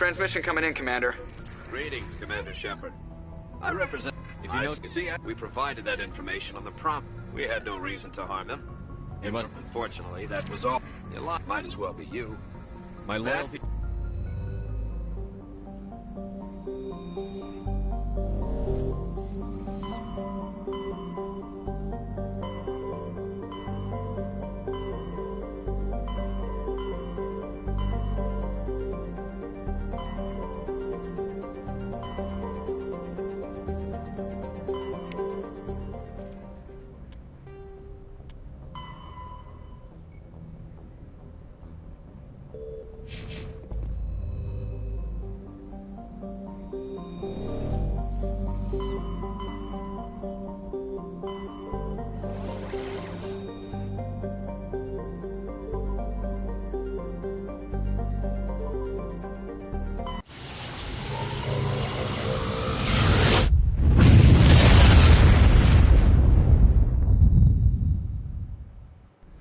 Transmission coming in, Commander. Greetings, Commander Shepard. I represent... If you know... You see, we provided that information on the prompt. We had no reason to harm them. You must... Unfortunately, that was all. Your lot might as well be you. My loyalty...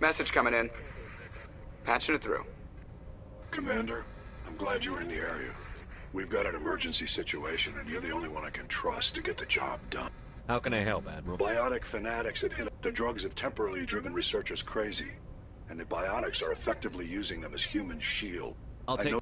Message coming in. Patching it through. Commander, I'm glad you were in the area. We've got an emergency situation, and you're the only one I can trust to get the job done. How can I help, Admiral? Biotic fanatics have hit. The drugs have temporarily driven researchers crazy, and the biotics are effectively using them as human shield. I'll take...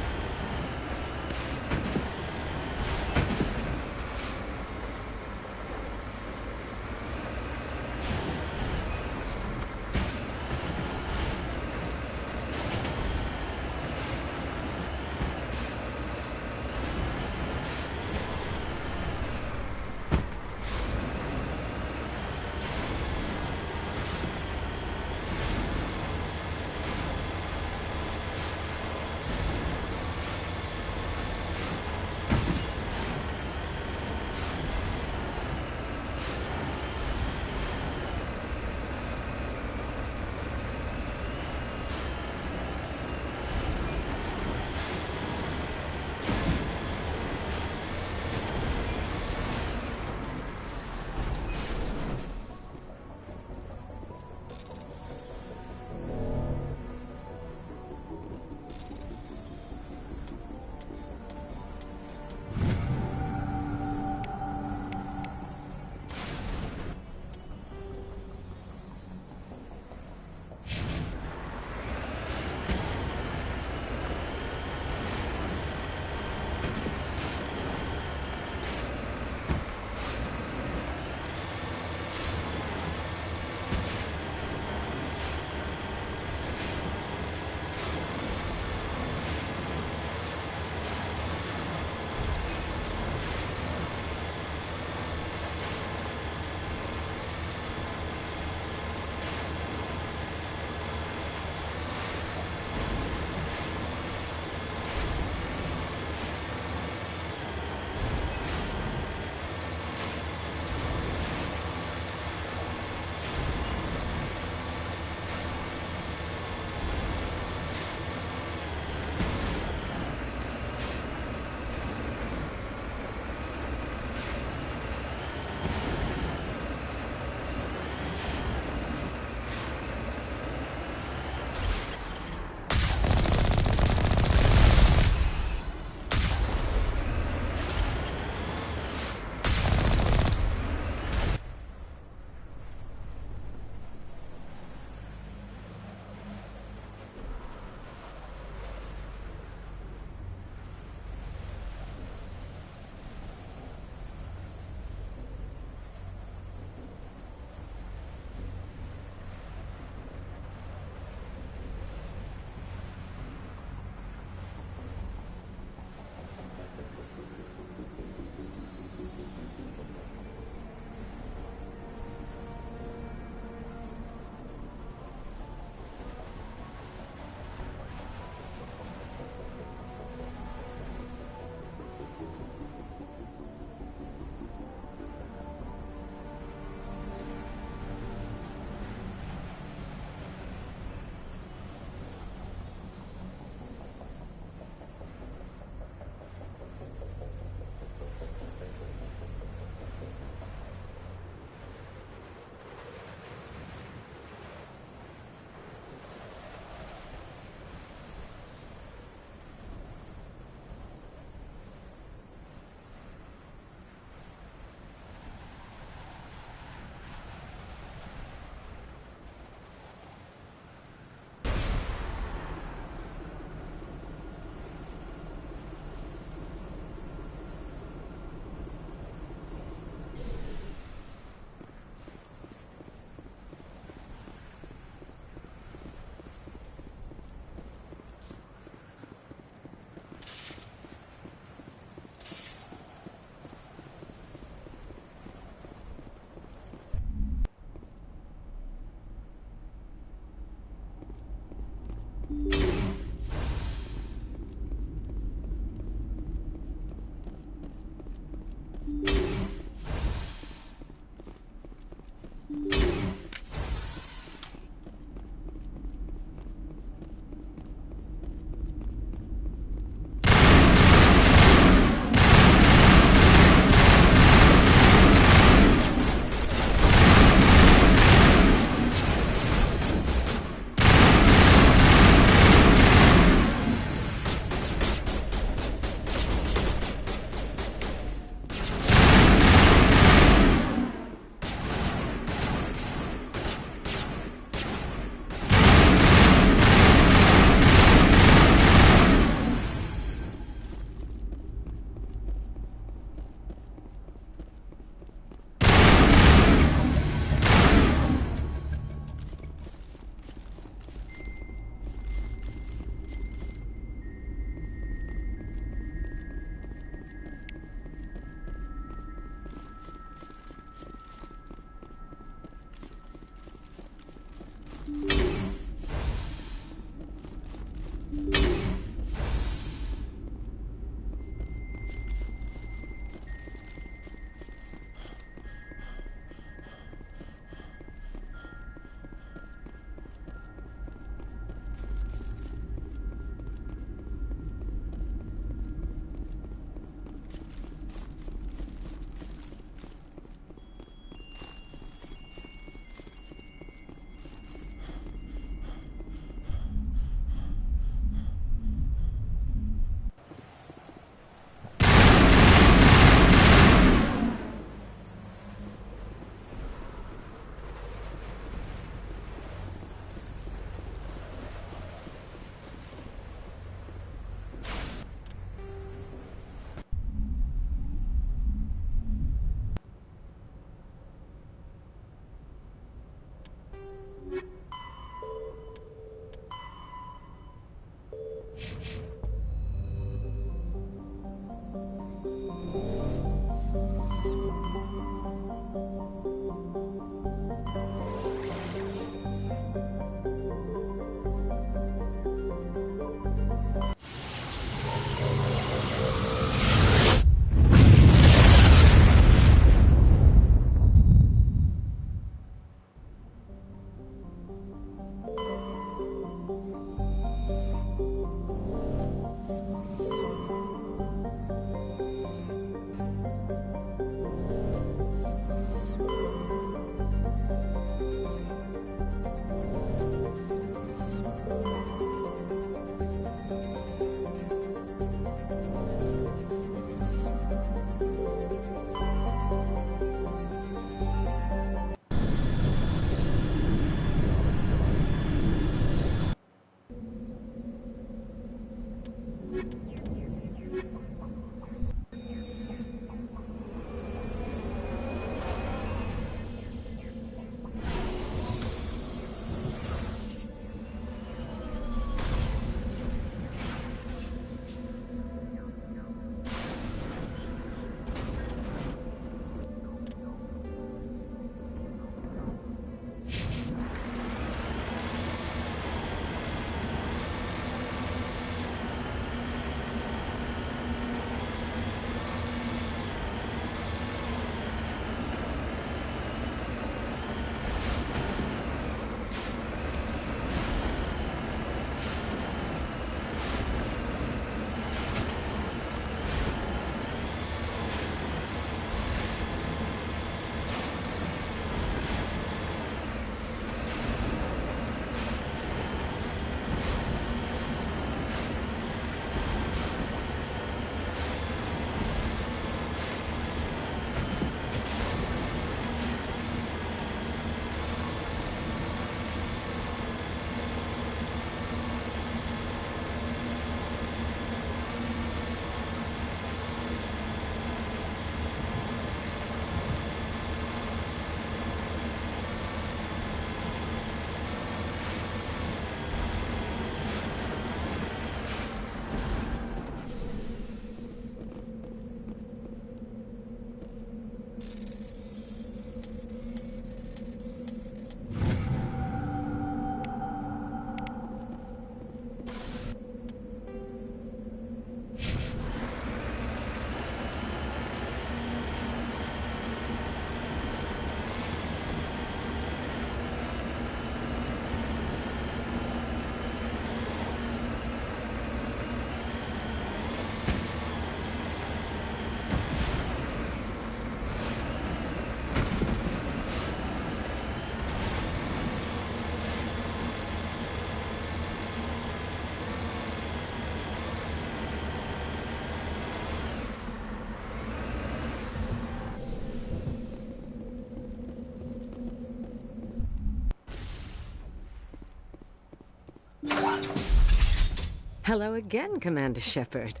Hello again, Commander Shepard.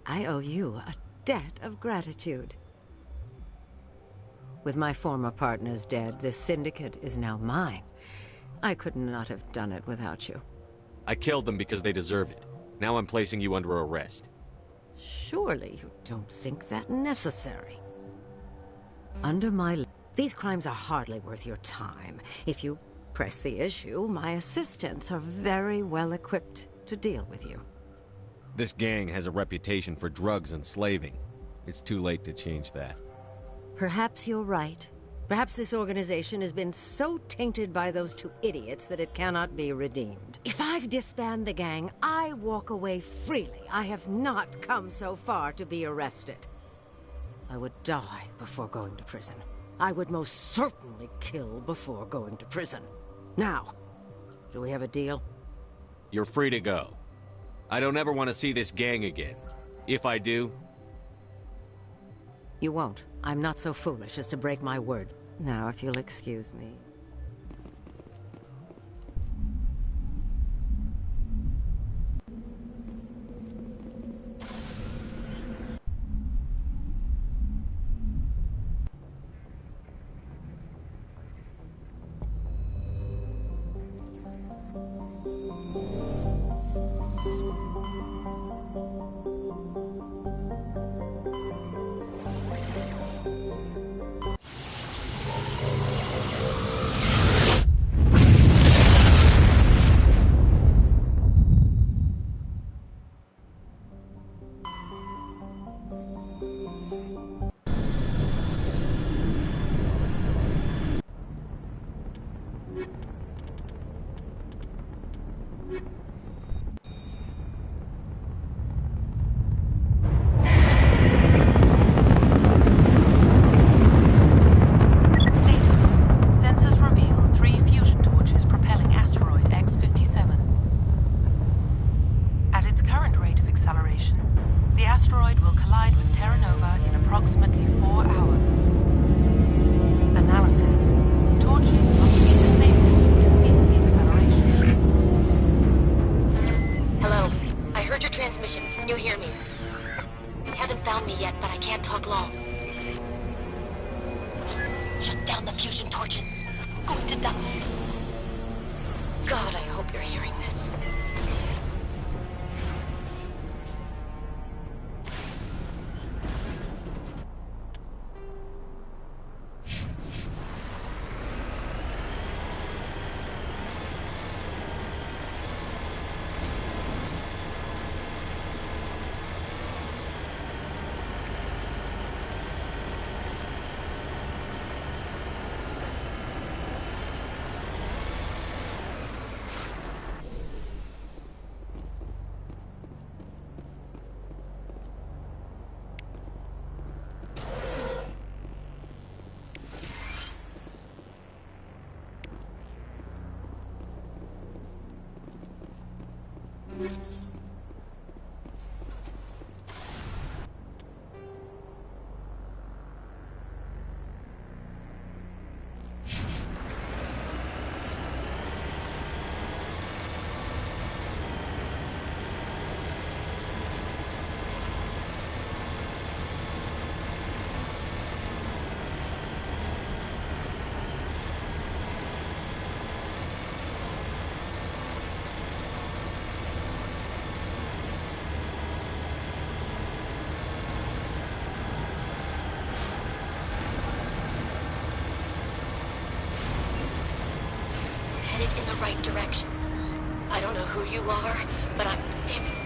I owe you a debt of gratitude. With my former partners dead, this syndicate is now mine. I could not have done it without you. I killed them because they deserved it. Now I'm placing you under arrest. Surely you don't think that necessary. These crimes are hardly worth your time. If you press the issue, my assistants are very well equipped to deal with you. This gang has a reputation for drugs and slaving. It's too late to change that. Perhaps you're right. Perhaps this organization has been so tainted by those two idiots that it cannot be redeemed. If I disband the gang, I walk away freely. I have not come so far to be arrested. I would die before going to prison. I would most certainly kill before going to prison. Now, do we have a deal? You're free to go. I don't ever want to see this gang again. If I do... You won't. I'm not so foolish as to break my word. Now, if you'll excuse me. In the right direction. I don't know who you are, but I'm... Damn it.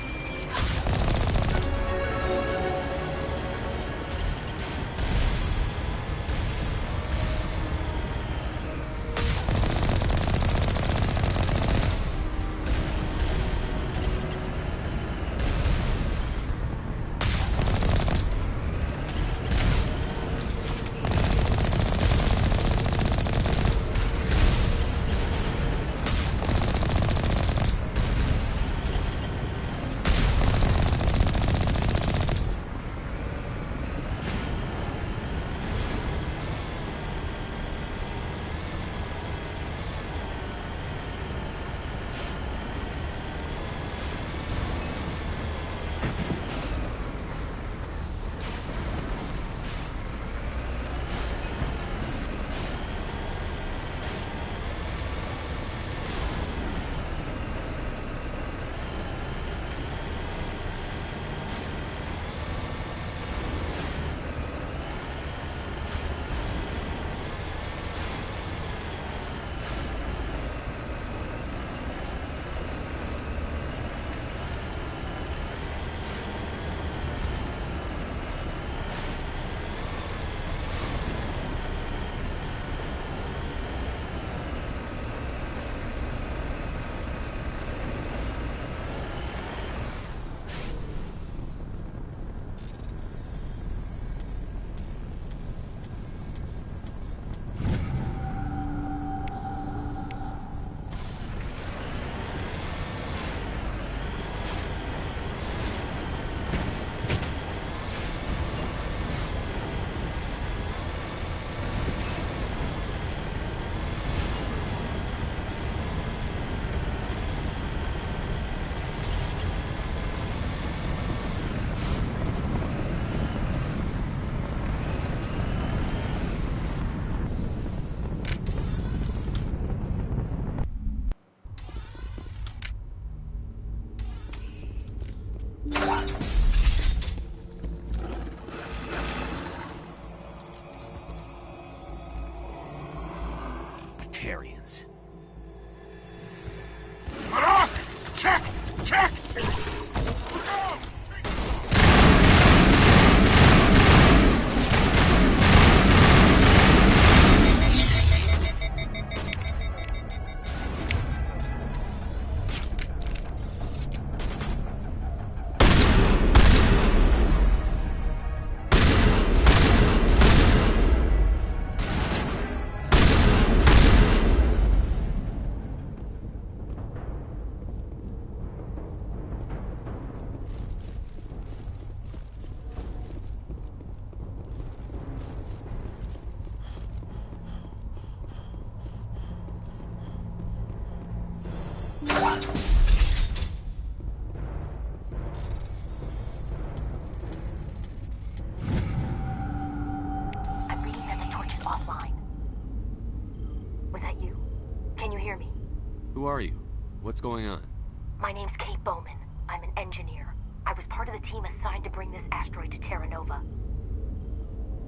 Batarians. Check! Check! I'm reading that the torch is offline. Was that you? Can you hear me? Who are you? What's going on? My name's Kate Bowman. I'm an engineer. I was part of the team assigned to bring this asteroid to Terra Nova.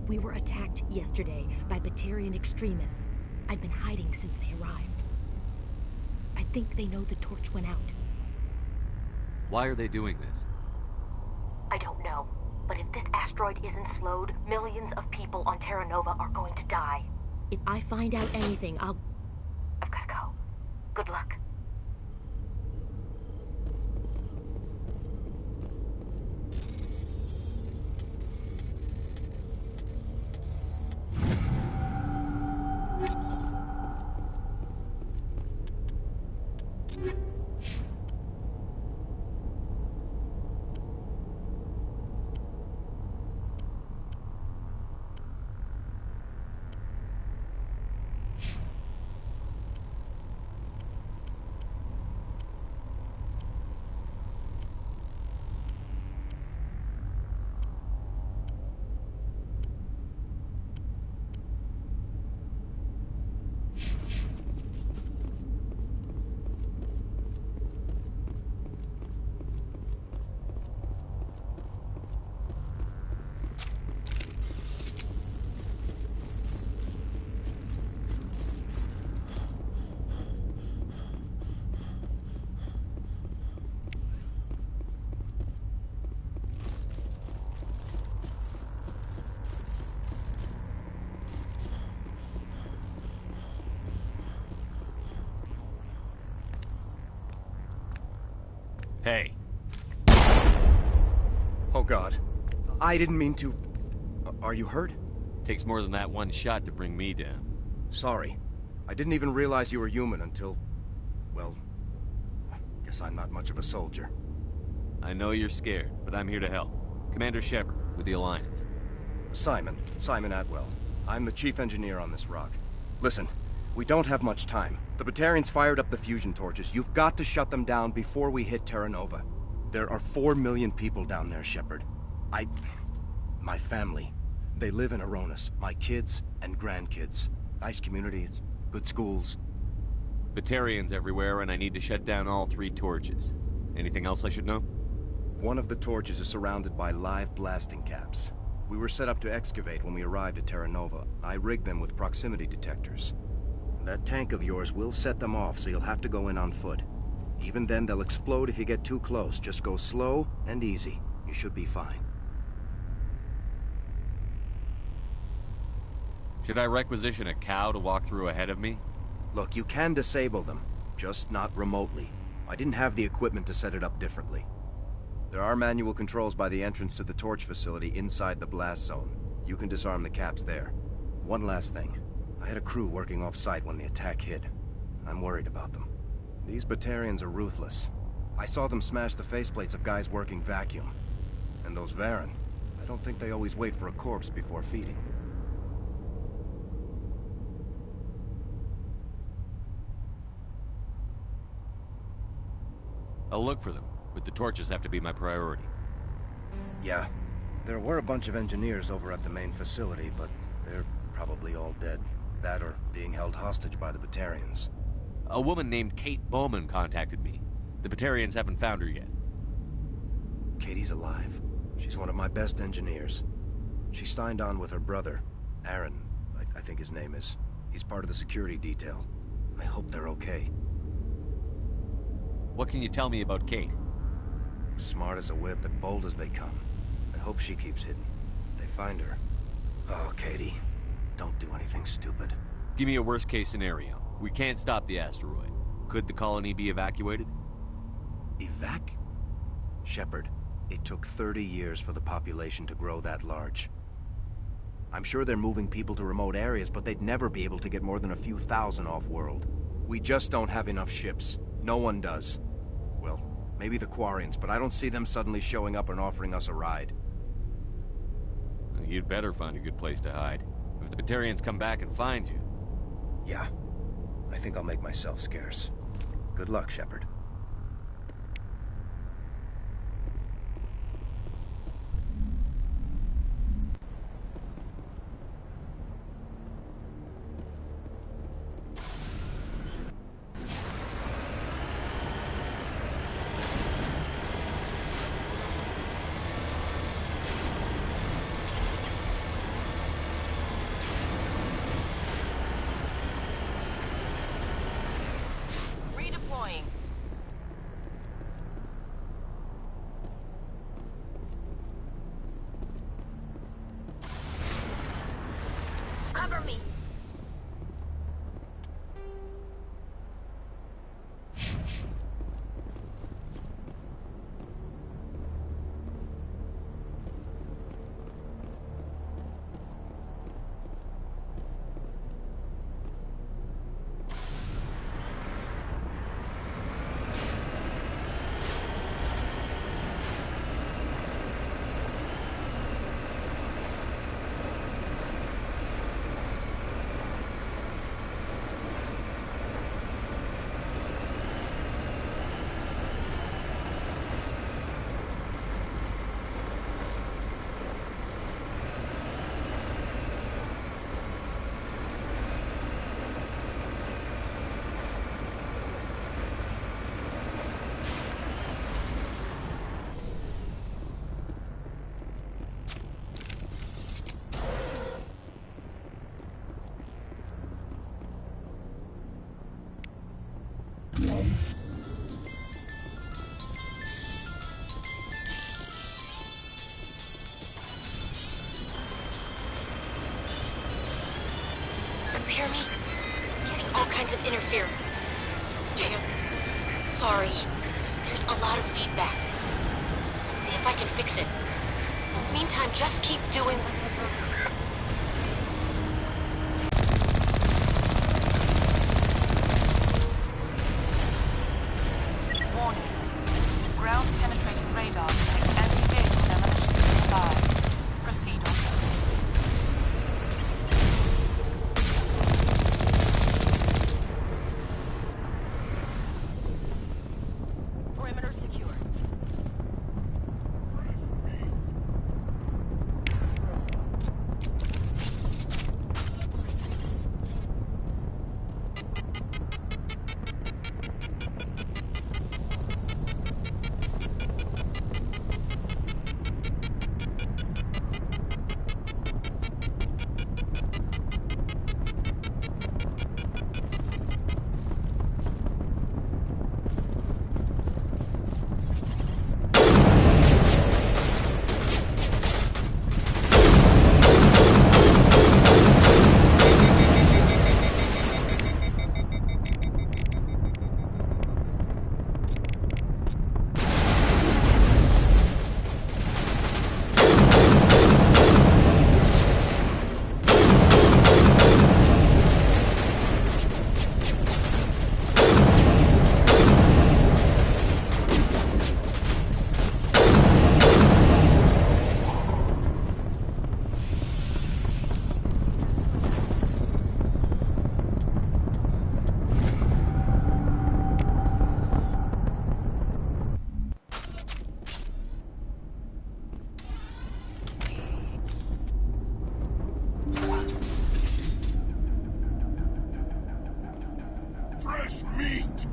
We were attacked yesterday by Batarian extremists. I've been hiding since they arrived. I think they know the torch went out. Why are they doing this? I don't know, but if this asteroid isn't slowed, millions of people on Terra Nova are going to die. If I find out anything, I've gotta go. Good luck. Hey. Oh God. I didn't mean to... Are you hurt? Takes more than that one shot to bring me down. Sorry. I didn't even realize you were human until... Well... Guess I'm not much of a soldier. I know you're scared, but I'm here to help. Commander Shepard, with the Alliance. Simon Atwell. I'm the chief engineer on this rock. Listen, we don't have much time. The Batarians fired up the fusion torches. You've got to shut them down before we hit Terra Nova. There are 4 million people down there, Shepard. My family. They live in Aronis. My kids and grandkids. Nice communities, good schools. Batarians everywhere, and I need to shut down all 3 torches. Anything else I should know? One of the torches is surrounded by live blasting caps. We were set up to excavate when we arrived at Terra Nova. I rigged them with proximity detectors. That tank of yours will set them off, so you'll have to go in on foot. Even then, they'll explode if you get too close. Just go slow and easy. You should be fine. Should I requisition a cow to walk through ahead of me? Look, you can disable them, just not remotely. I didn't have the equipment to set it up differently. There are manual controls by the entrance to the torch facility inside the blast zone. You can disarm the caps there. One last thing. I had a crew working off-site when the attack hit. I'm worried about them. These Batarians are ruthless. I saw them smash the faceplates of guys working vacuum. And those Varen, I don't think they always wait for a corpse before feeding. I'll look for them, but the torches have to be my priority. Yeah. There were a bunch of engineers over at the main facility, but they're probably all dead. That or being held hostage by the Batarians. A woman named Kate Bowman contacted me. The Batarians haven't found her yet. Katie's alive. She's one of my best engineers. She signed on with her brother, Aaron, I think his name is. He's part of the security detail. I hope they're okay. What can you tell me about Kate? Smart as a whip and bold as they come. I hope she keeps hidden. If they find her... Oh, Katie. Don't do anything stupid. Give me a worst-case scenario. We can't stop the asteroid. Could the colony be evacuated? Shepard, it took 30 years for the population to grow that large. I'm sure they're moving people to remote areas, but they'd never be able to get more than a few thousand off-world. We just don't have enough ships. No one does. Well, maybe the Quarians, but I don't see them suddenly showing up and offering us a ride. You'd better find a good place to hide. If the Batarians come back and find you... Yeah. I think I'll make myself scarce. Good luck, Shepard. Redeploying. Cover me! Hear me? Getting all kinds of interference. Damn. Sorry. There's a lot of feedback. See if I can fix it. In the meantime, just keep doing... Warning. Ground-penetrating radar detects anti-vehicle demolition nearby. Proceed on. Perimeter secure. Fresh meat!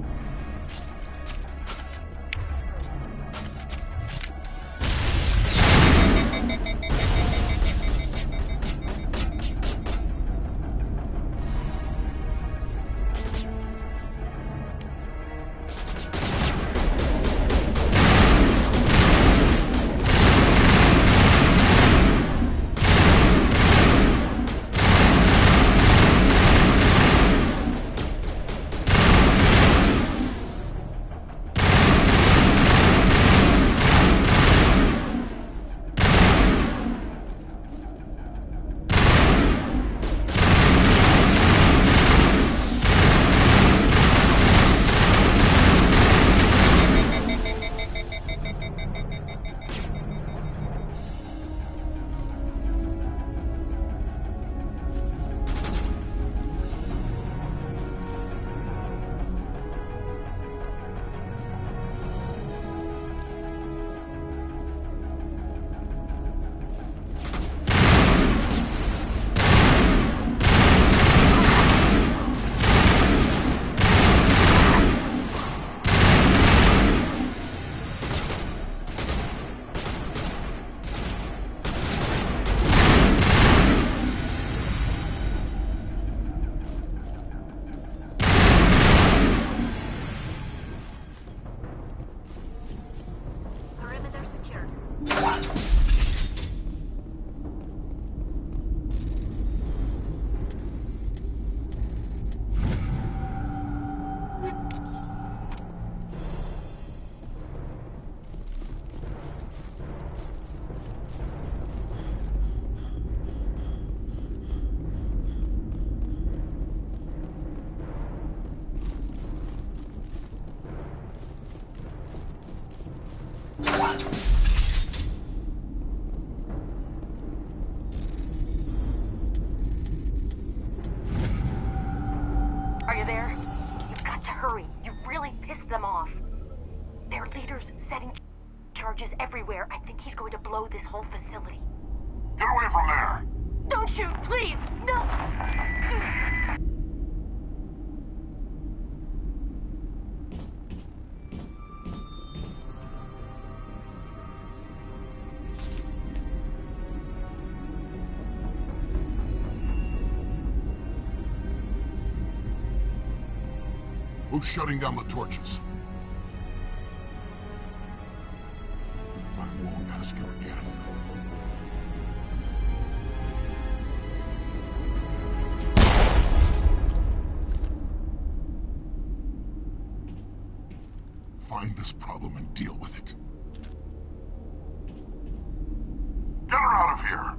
Are you there? You've got to hurry. You really pissed them off. Their leader's setting charges everywhere. I think he's going to blow this whole facility. Get away from there! Don't shoot, please! No! Who's shutting down the torches? I won't ask you again. Find this problem and deal with it. Get her out of here!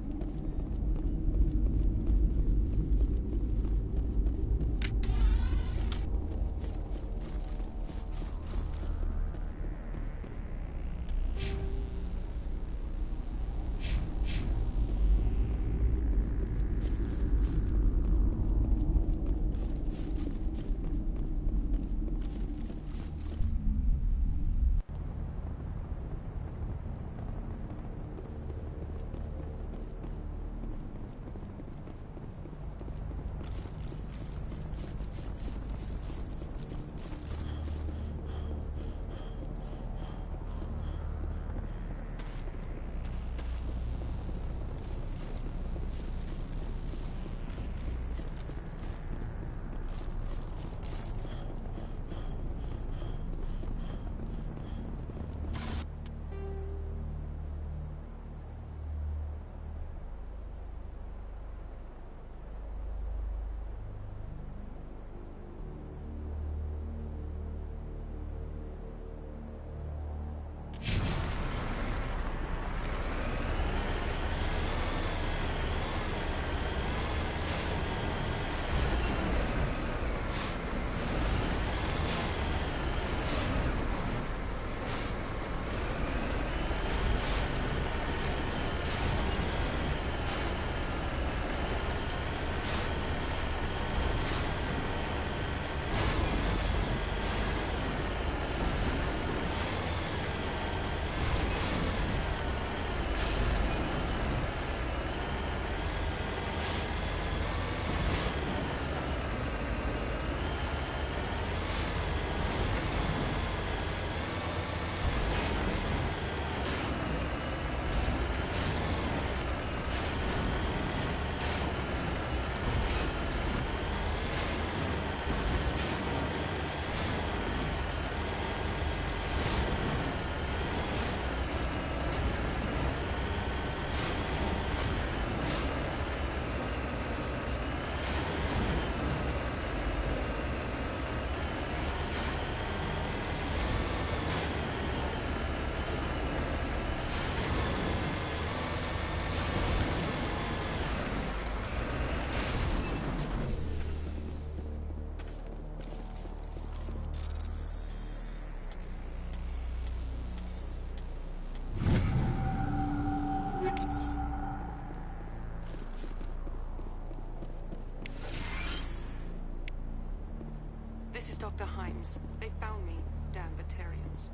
This is Dr. Himes. They found me, damn Batarians.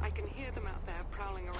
I can hear them out there prowling around.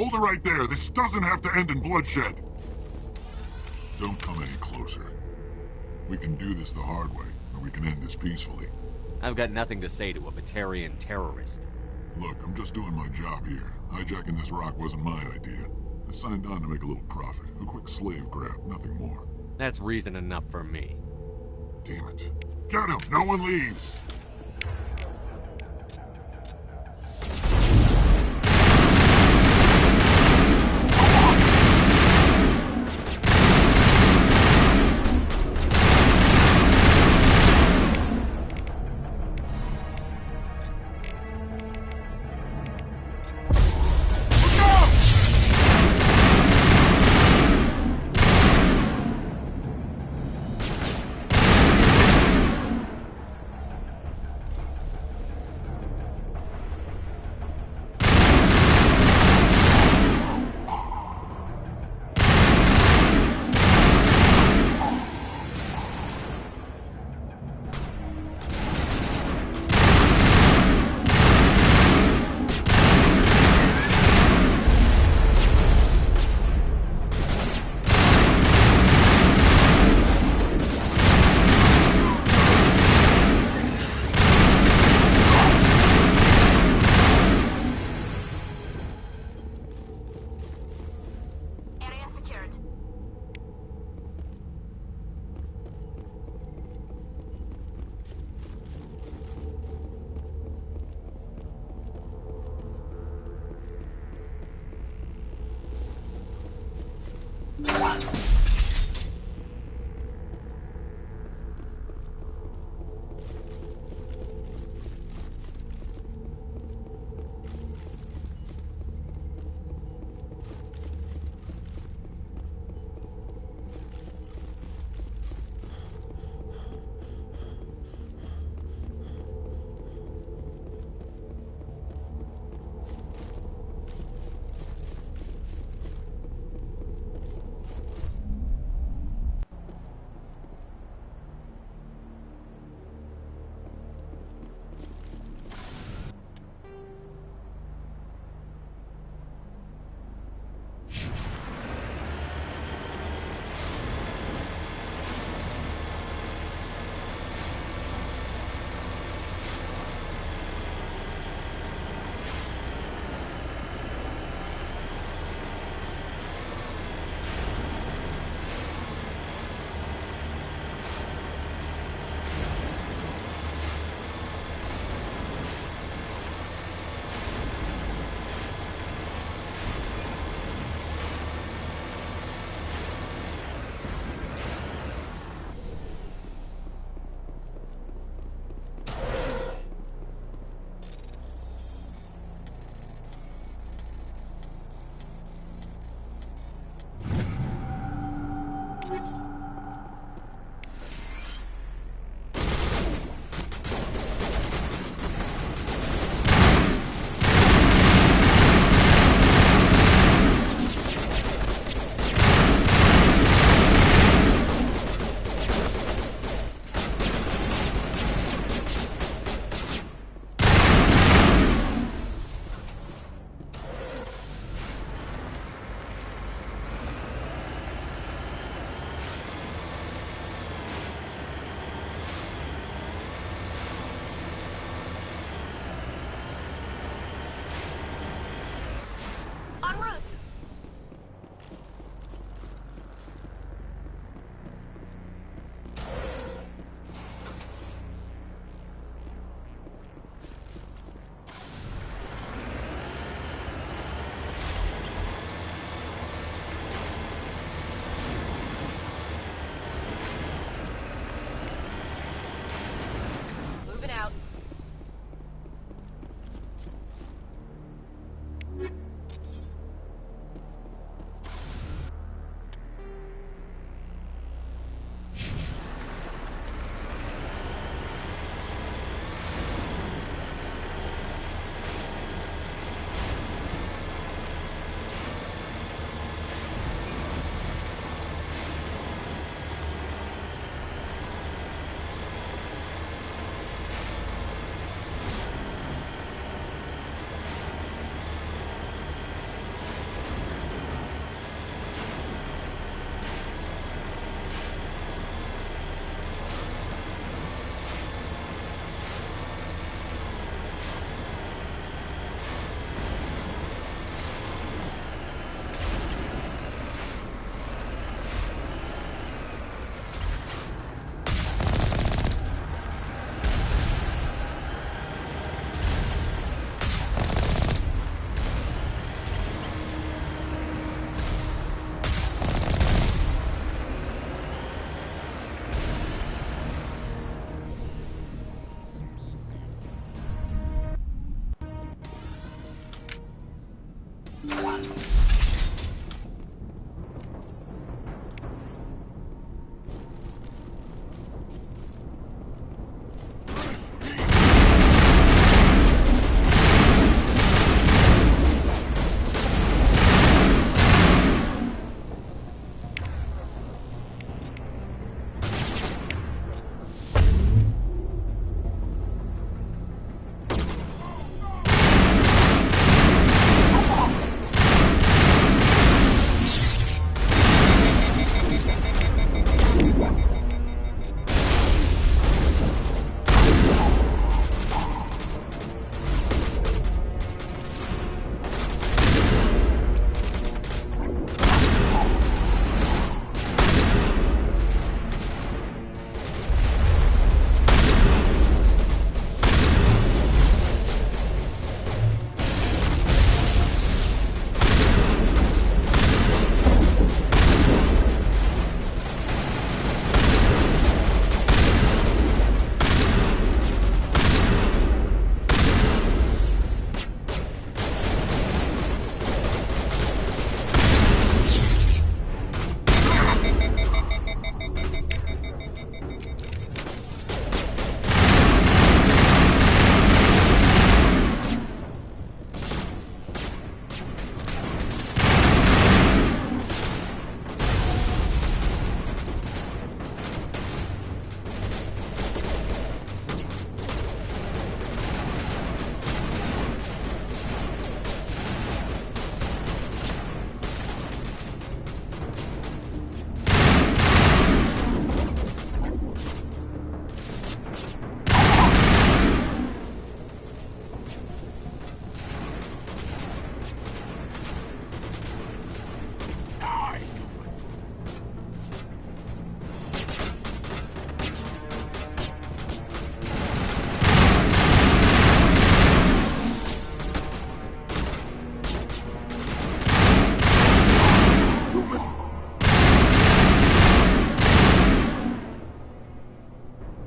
Hold it right there. This doesn't have to end in bloodshed. Don't come any closer. We can do this the hard way, or we can end this peacefully. I've got nothing to say to a Batarian terrorist. Look, I'm just doing my job here. Hijacking this rock wasn't my idea. I signed on to make a little profit. A quick slave grab, nothing more. That's reason enough for me. Damn it. Get him! No one leaves! Area secured.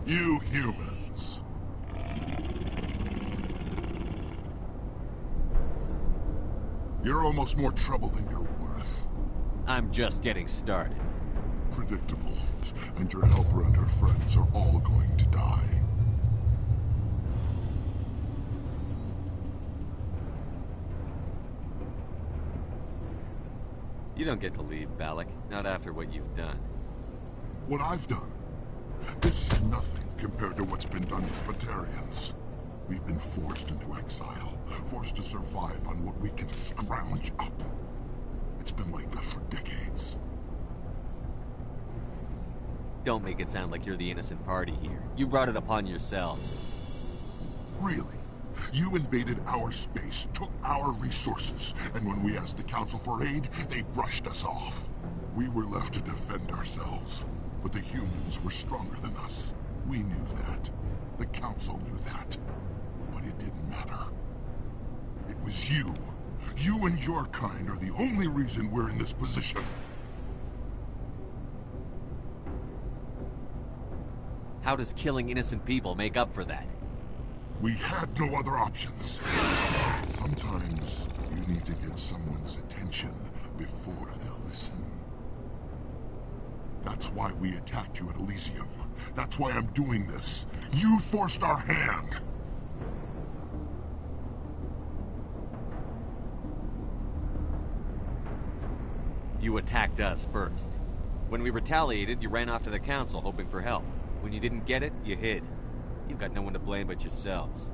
You humans. You're almost more trouble than you're worth. I'm just getting started. Predictable. And your helper and her friends are all going to die. You don't get to leave, Balak. Not after what you've done. What I've done? This is nothing compared to what's been done with Batarians. We've been forced into exile, forced to survive on what we can scrounge up. It's been like that for decades. Don't make it sound like you're the innocent party here. You brought it upon yourselves. Really? You invaded our space, took our resources, and when we asked the Council for aid, they brushed us off. We were left to defend ourselves, but the humans were stronger than us. We knew that. The Council knew that. But it didn't matter. It was you. You and your kind are the only reason we're in this position. How does killing innocent people make up for that? We had no other options. Sometimes you need to get someone's attention before they'll listen. That's why we attacked you at Elysium. That's why I'm doing this. You forced our hand. You attacked us first. When we retaliated, you ran off to the Council hoping for help. When you didn't get it, you hid. You've got no one to blame but yourselves.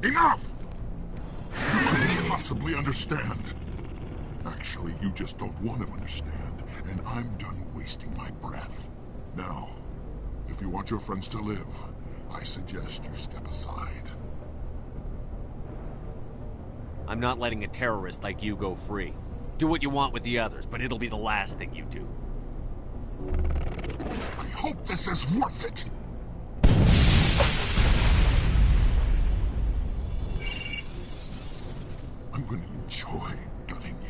Enough! You couldn't possibly understand. Actually, you just don't want to understand, and I'm done wasting my breath. Now, if you want your friends to live, I suggest you step aside. I'm not letting a terrorist like you go free. Do what you want with the others, but it'll be the last thing you do. I hope this is worth it! I'm going to enjoy gutting you.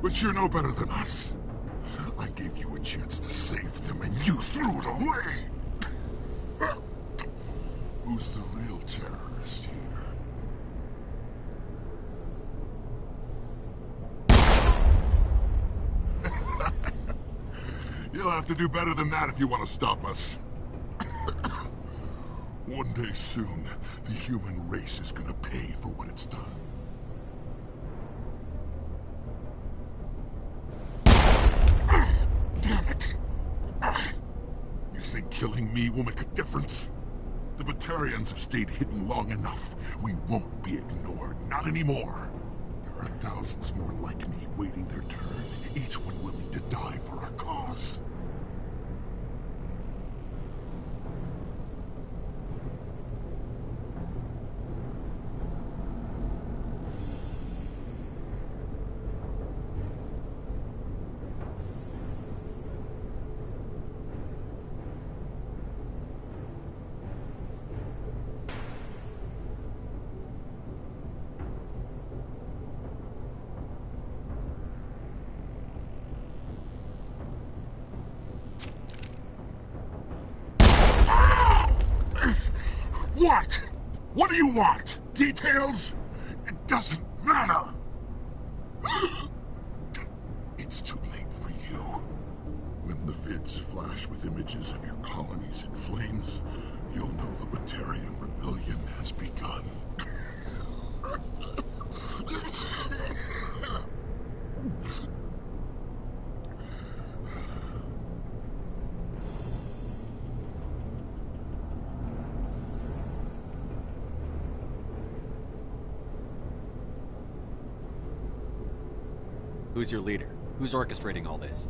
But you're no better than us. I gave you a chance to save them, and you threw it away! Who's the real terrorist here? You'll have to do better than that if you want to stop us. One day soon, the human race is gonna pay for what it's done. Damn it! You think killing me will make a difference? The Batarians have stayed hidden long enough. We won't be ignored, not anymore. There are thousands more like me waiting their turn, each one willing to die for our cause. What? What do you want? Details? It doesn't matter. It's too late for you. When the vids flash with images of your colonies in flames, you'll know the Batarian rebellion has begun. Who's your leader? Who's orchestrating all this?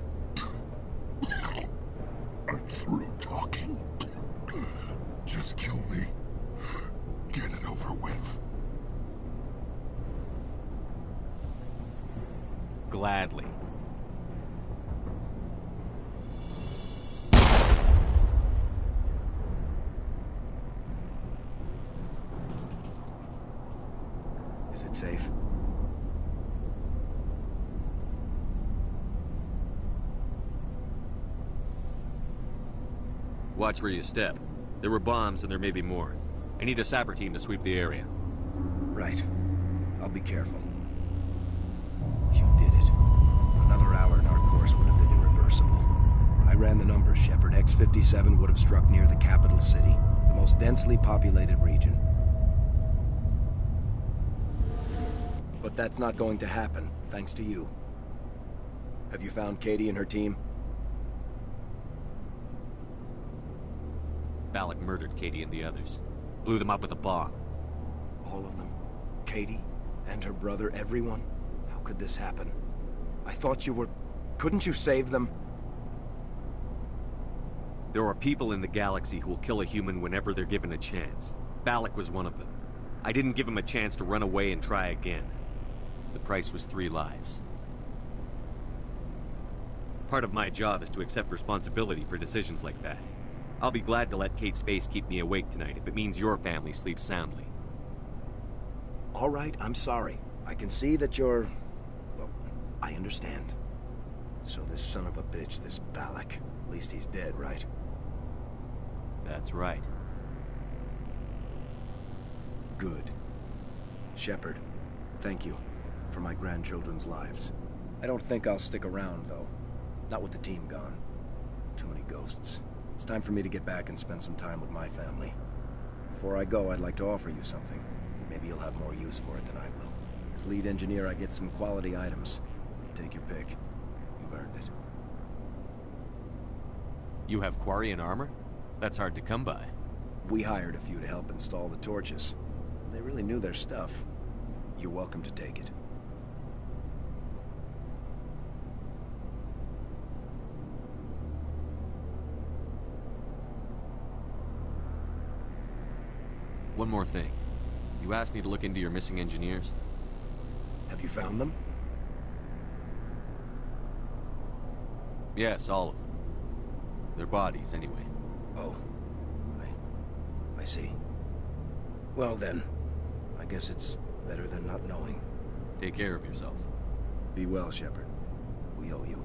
I'm through talking. Just kill me. Get it over with. Gladly. Is it safe? Watch where you step. There were bombs and there may be more. I need a sapper team to sweep the area. Right. I'll be careful. You did it. Another hour and our course would have been irreversible. I ran the numbers, Shepard. X-57 would have struck near the capital city, the most densely populated region. But that's not going to happen, thanks to you. Have you found Katie and her team? Balak murdered Katie and the others. Blew them up with a bomb. All of them? Katie? And her brother? Everyone? How could this happen? I thought you were... Couldn't you save them? There are people in the galaxy who will kill a human whenever they're given a chance. Balak was one of them. I didn't give him a chance to run away and try again. The price was 3 lives. Part of my job is to accept responsibility for decisions like that. I'll be glad to let Kate's face keep me awake tonight if it means your family sleeps soundly. All right, I'm sorry. I can see that you're... Well, I understand. So this son of a bitch, this Balak, at least he's dead, right? That's right. Good. Shepard, thank you for my grandchildren's lives. I don't think I'll stick around, though. Not with the team gone. Too many ghosts. It's time for me to get back and spend some time with my family. Before I go, I'd like to offer you something. Maybe you'll have more use for it than I will. As lead engineer, I get some quality items. Take your pick. You've earned it. You have Quarian armor? That's hard to come by. We hired a few to help install the torches. They really knew their stuff. You're welcome to take it. One more thing. You asked me to look into your missing engineers. Have you found them? Yes, all of them. Their bodies, anyway. Oh. I see. Well then, I guess it's better than not knowing. Take care of yourself. Be well, Shepard. we owe you.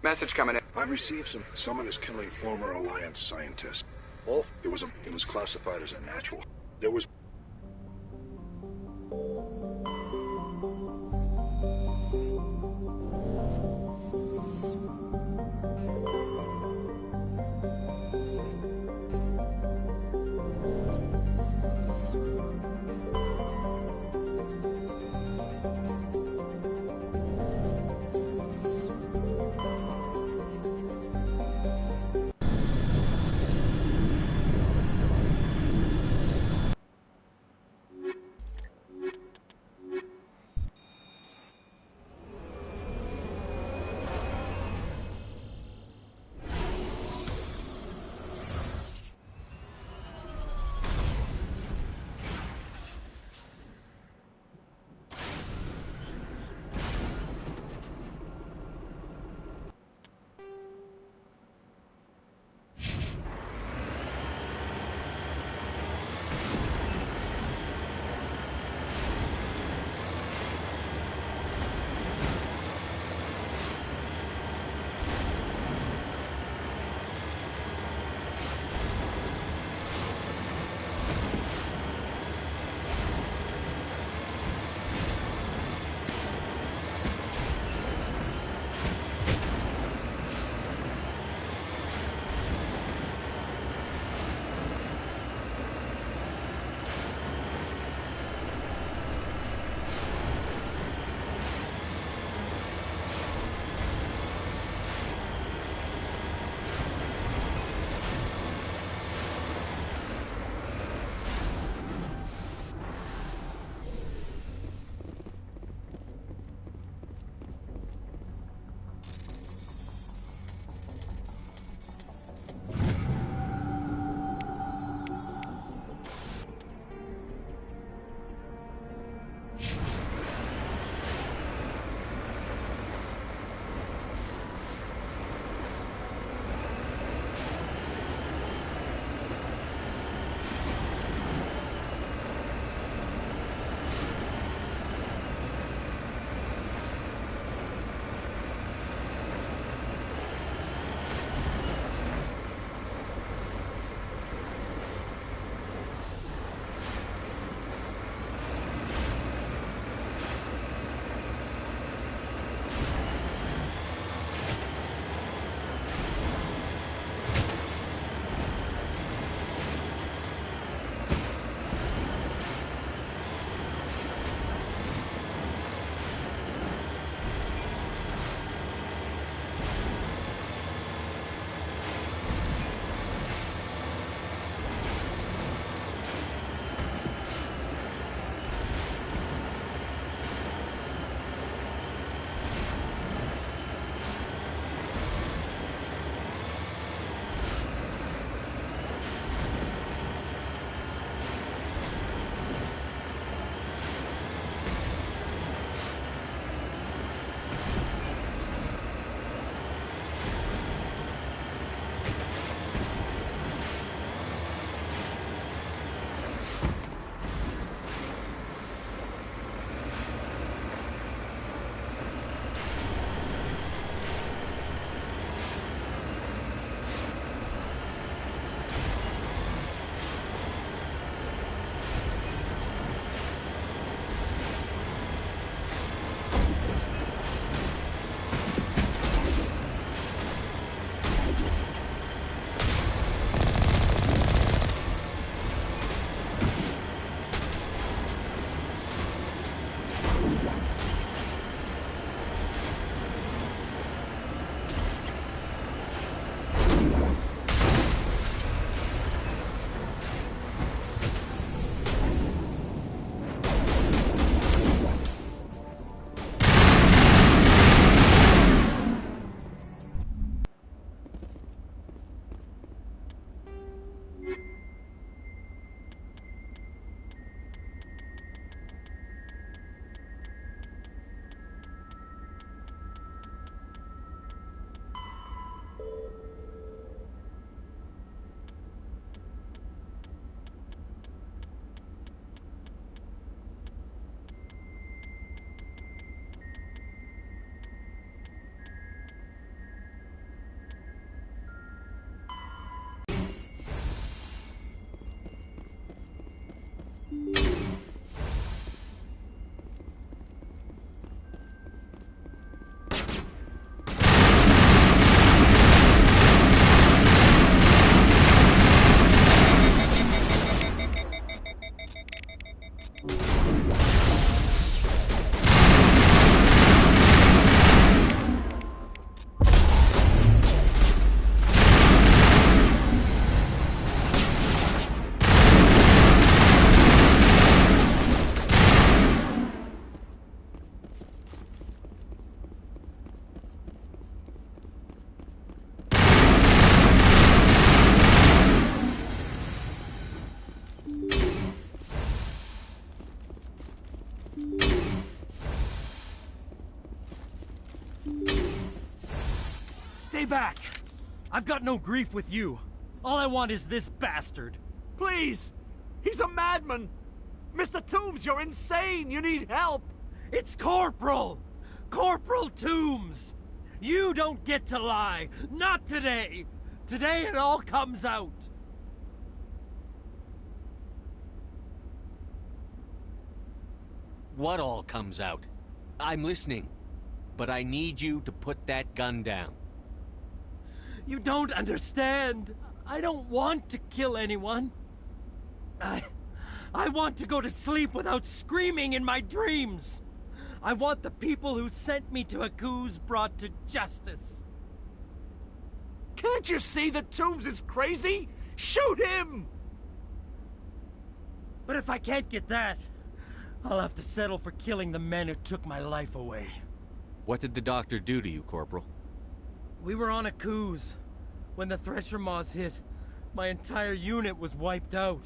Message coming in. I've received someone is killing former Alliance scientists. It was classified as a natural. There was Stay back! I've got no grief with you. All I want is this bastard. Please! He's a madman! Mr. Toombs, you're insane! You need help! It's Corporal! Corporal Toombs! You don't get to lie! Not today! Today it all comes out! What all comes out? I'm listening. But I need you to put that gun down. You don't understand. I don't want to kill anyone. I want to go to sleep without screaming in my dreams. I want the people who sent me to Akuz brought to justice. Can't you see that Toombs is crazy? Shoot him! But if I can't get that, I'll have to settle for killing the men who took my life away. What did the doctor do to you, Corporal? We were on Akuz. When the Thresher Maws hit, my entire unit was wiped out.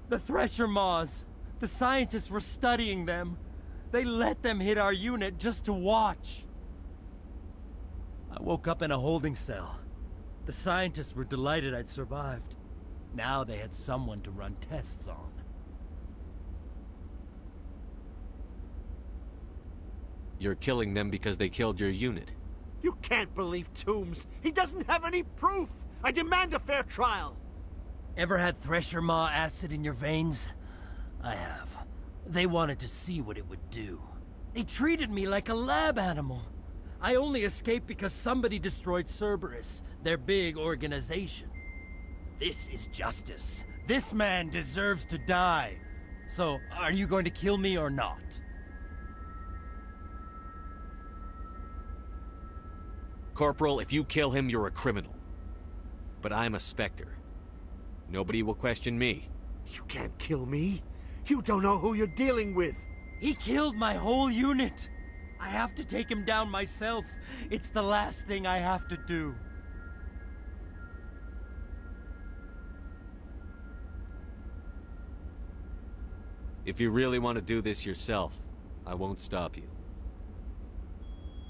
The Thresher Maws, the scientists were studying them. They let them hit our unit just to watch. I woke up in a holding cell. The scientists were delighted I'd survived. Now they had someone to run tests on. You're killing them because they killed your unit. You can't believe Toombs. He doesn't have any proof. I demand a fair trial. Ever had Thresher Maw acid in your veins? I have. They wanted to see what it would do. They treated me like a lab animal. I only escaped because somebody destroyed Cerberus, their big organization. This is justice. This man deserves to die. So, are you going to kill me or not? Corporal, if you kill him, you're a criminal. But I'm a Spectre. Nobody will question me. You can't kill me. You don't know who you're dealing with. He killed my whole unit. I have to take him down myself. It's the last thing I have to do. If you really want to do this yourself, I won't stop you.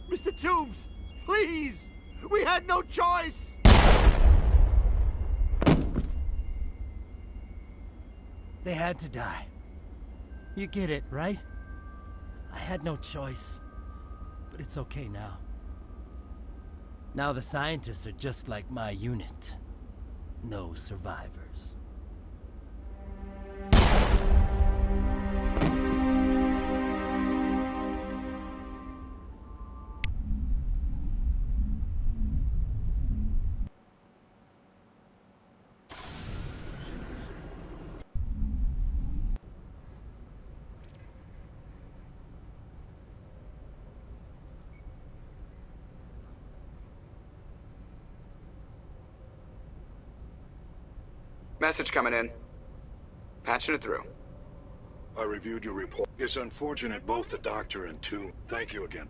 Mr. Toombs, please! We had no choice! They had to die. You get it, right? I had no choice. But it's okay now. Now the scientists are just like my unit. No survivors. Message coming in. Patching it through. I reviewed your report. It's unfortunate both the doctor and Toombs. Thank you again.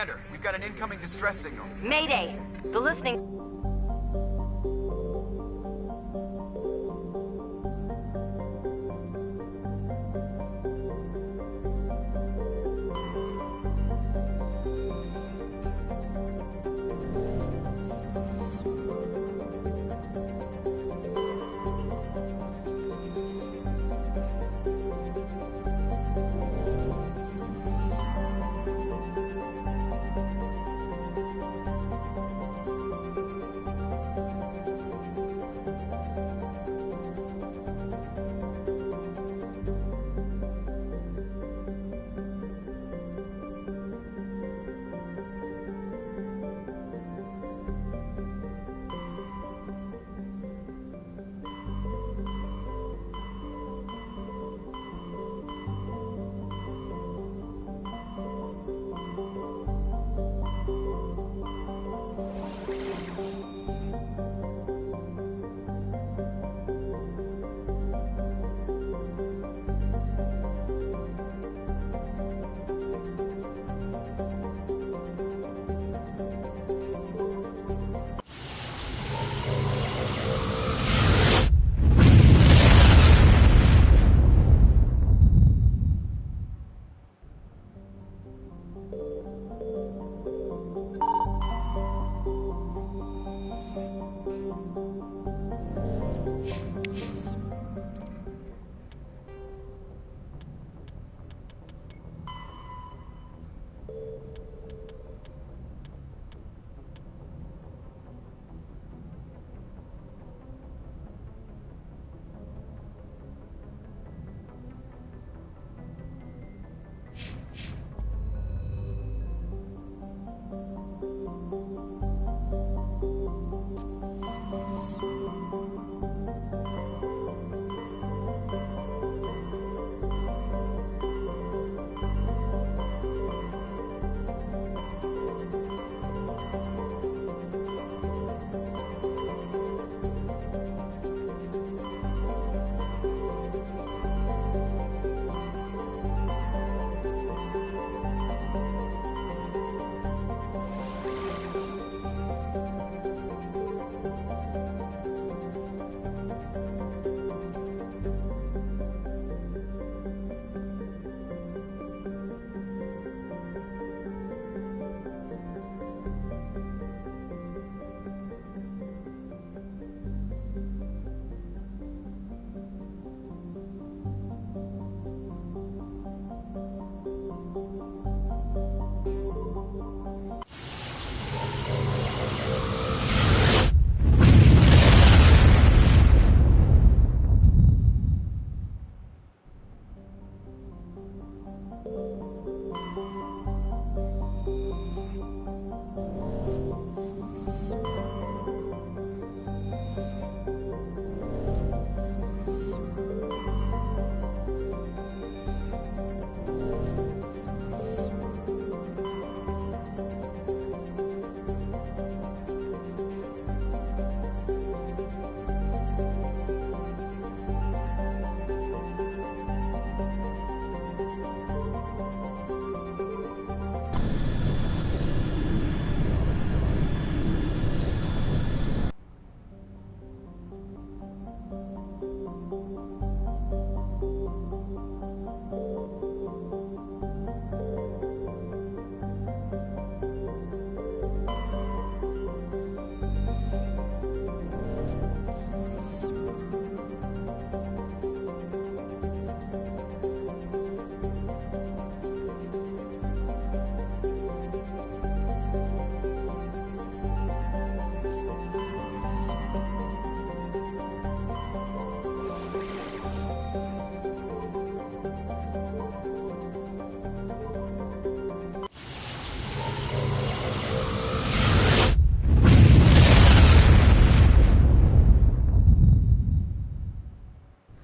Commander, we've got an incoming distress signal. Mayday! The listening...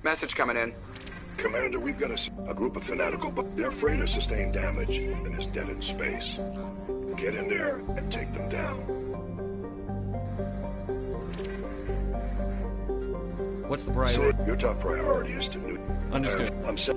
Message coming in. Commander, we've got a group of fanatical, but their freighter sustained damage and is dead in space. Get in there and take them down. What's the priority? So your top priority is to nuke. Understood. I'm set.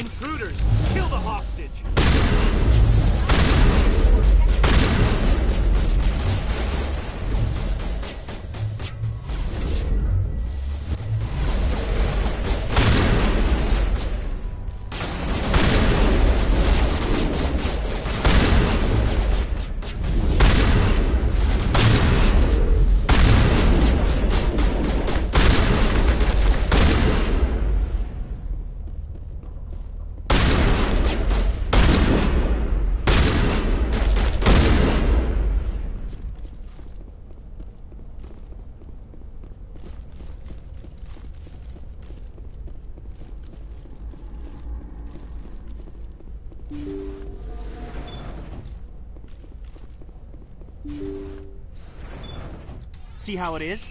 Intruders! Kill the hostage! See how it is?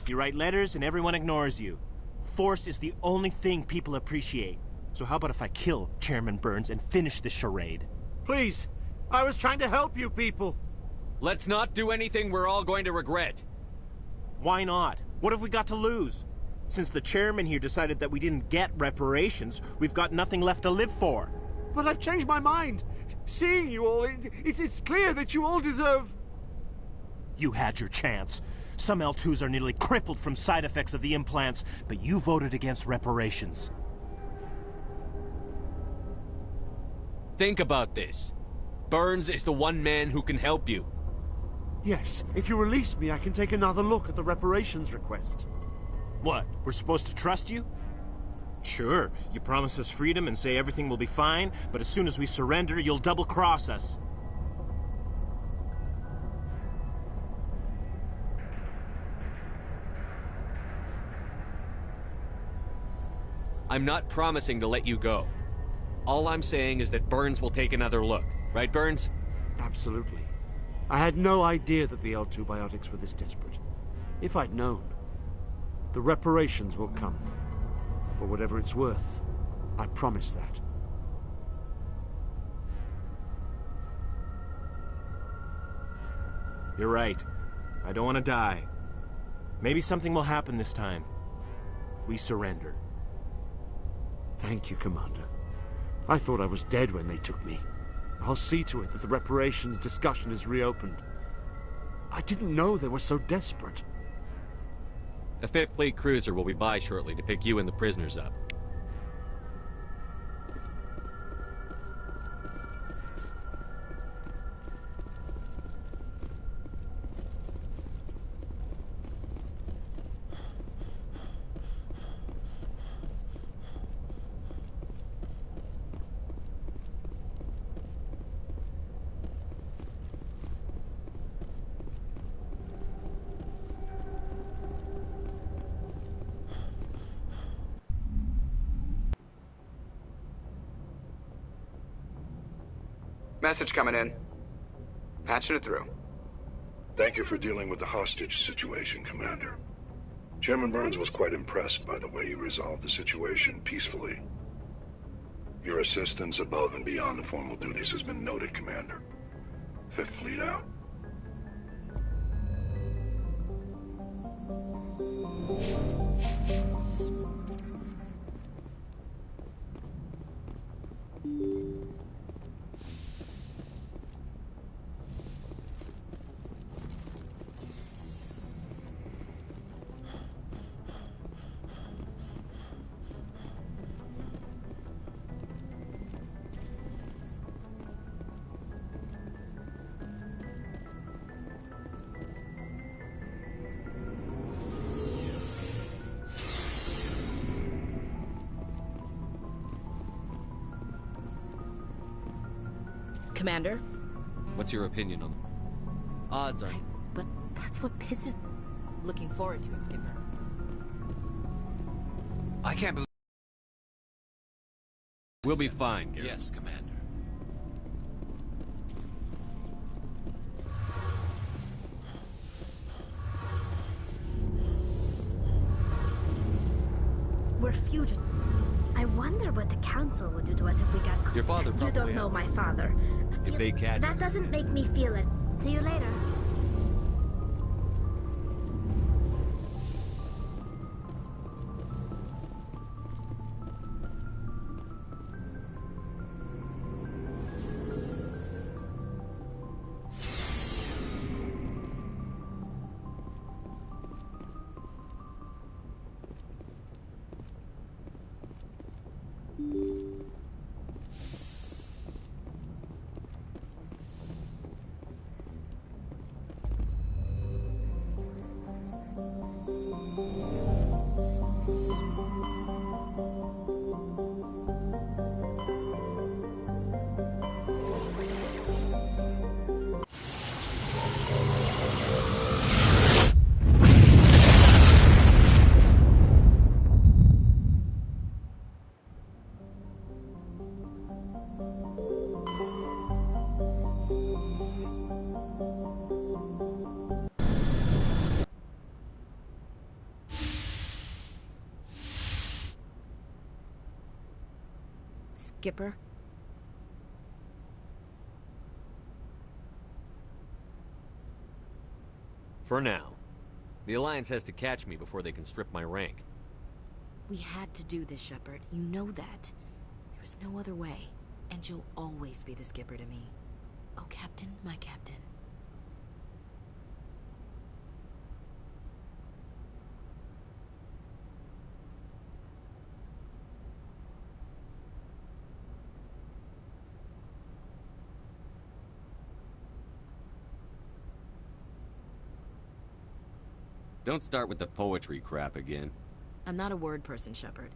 You write letters and everyone ignores you. Force is the only thing people appreciate. So how about if I kill Chairman Burns and finish this charade? Please! I was trying to help you people! Let's not do anything we're all going to regret. Why not? What have we got to lose? Since the chairman here decided that we didn't get reparations, we've got nothing left to live for. But I've changed my mind. Seeing you all, it's clear that you all deserve... You had your chance. Some L2s are nearly crippled from side effects of the implants, but you voted against reparations. Think about this. Burns is the one man who can help you. Yes, if you release me, I can take another look at the reparations request. What, we're supposed to trust you? Sure, you promise us freedom and say everything will be fine, but as soon as we surrender, you'll double-cross us. I'm not promising to let you go. All I'm saying is that Burns will take another look. Right, Burns? Absolutely. I had no idea that the L2 biotics were this desperate. If I'd known, the reparations will come. For whatever it's worth. I promise that. You're right. I don't want to die. Maybe something will happen this time. We surrender. Thank you, Commander. I thought I was dead when they took me. I'll see to it that the reparations discussion is reopened. I didn't know they were so desperate. A 5th Fleet cruiser will be by shortly to pick you and the prisoners up. Message coming in. Patching it through. Thank you for dealing with the hostage situation, Commander. Chairman Burns was quite impressed by the way you resolved the situation peacefully. Your assistance above and beyond the formal duties has been noted, Commander. 5th Fleet out. Commander? What's your opinion on them? Odds are... But that's what pisses... Looking forward to it, Skipper. I can't believe... We'll be fine, Garrett. Yes, Commander. We're fugitives. I wonder what the council would do to us if we got caught. Your father probably You don't know has my father. Still, they catch that us. doesn't make me feel it. See you later. Skipper? For now. The Alliance has to catch me before they can strip my rank. We had to do this, Shepard. You know that. There was no other way. And you'll always be the Skipper to me. Oh, Captain, my Captain. Don't start with the poetry crap again. I'm not a word person, Shepard.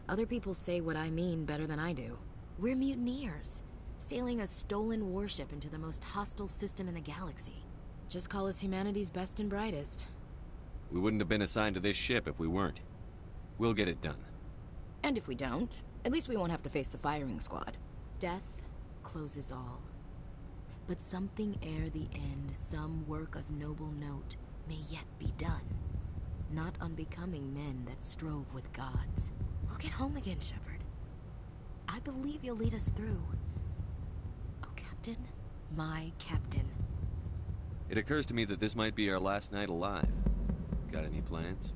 Other people say what I mean better than I do. We're mutineers, sailing a stolen warship into the most hostile system in the galaxy. Just call us humanity's best and brightest. We wouldn't have been assigned to this ship if we weren't. We'll get it done. And if we don't, at least we won't have to face the firing squad. Death closes all. But something ere the end, some work of noble note, may yet be done. Not unbecoming men that strove with gods. We'll get home again, Shepard. I believe you'll lead us through. Oh, Captain, my Captain. It occurs to me that this might be our last night alive. Got any plans?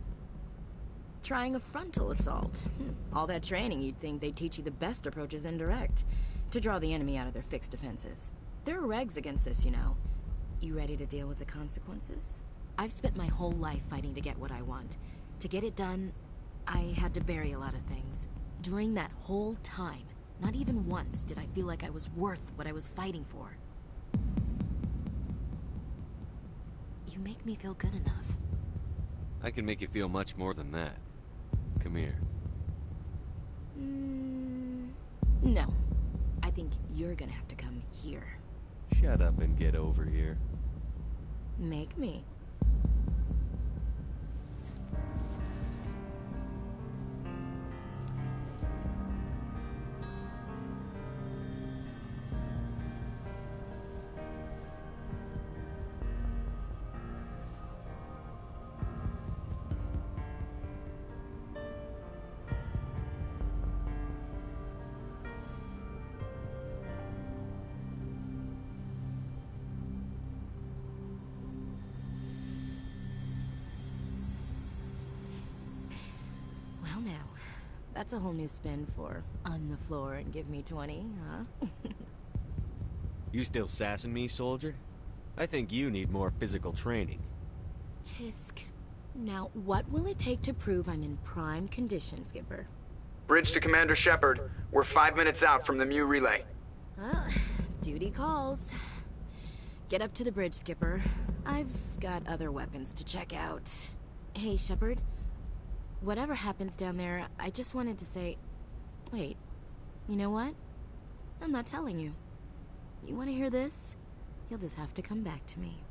Trying a frontal assault. All that training, you'd think they'd teach you the best approach is indirect. To draw the enemy out of their fixed defenses. There are regs against this, you know. You ready to deal with the consequences? I've spent my whole life fighting to get what I want. To get it done, I had to bury a lot of things. During that whole time, not even once did I feel like I was worth what I was fighting for. You make me feel good enough. I can make you feel much more than that. Come here. No. I think you're gonna have to come here. Shut up and get over here. Make me. Well now, that's a whole new spin for on the floor and give me 20, huh? You still sassing me, soldier? I think you need more physical training. Tisk. Now, what will it take to prove I'm in prime condition, Skipper? Bridge to Commander Shepard. We're 5 minutes out from the Mu relay. Well, duty calls. Get up to the bridge, Skipper. I've got other weapons to check out. Hey, Shepard. Whatever happens down there, I just wanted to say... Wait, you know what? I'm not telling you. You want to hear this? You'll just have to come back to me.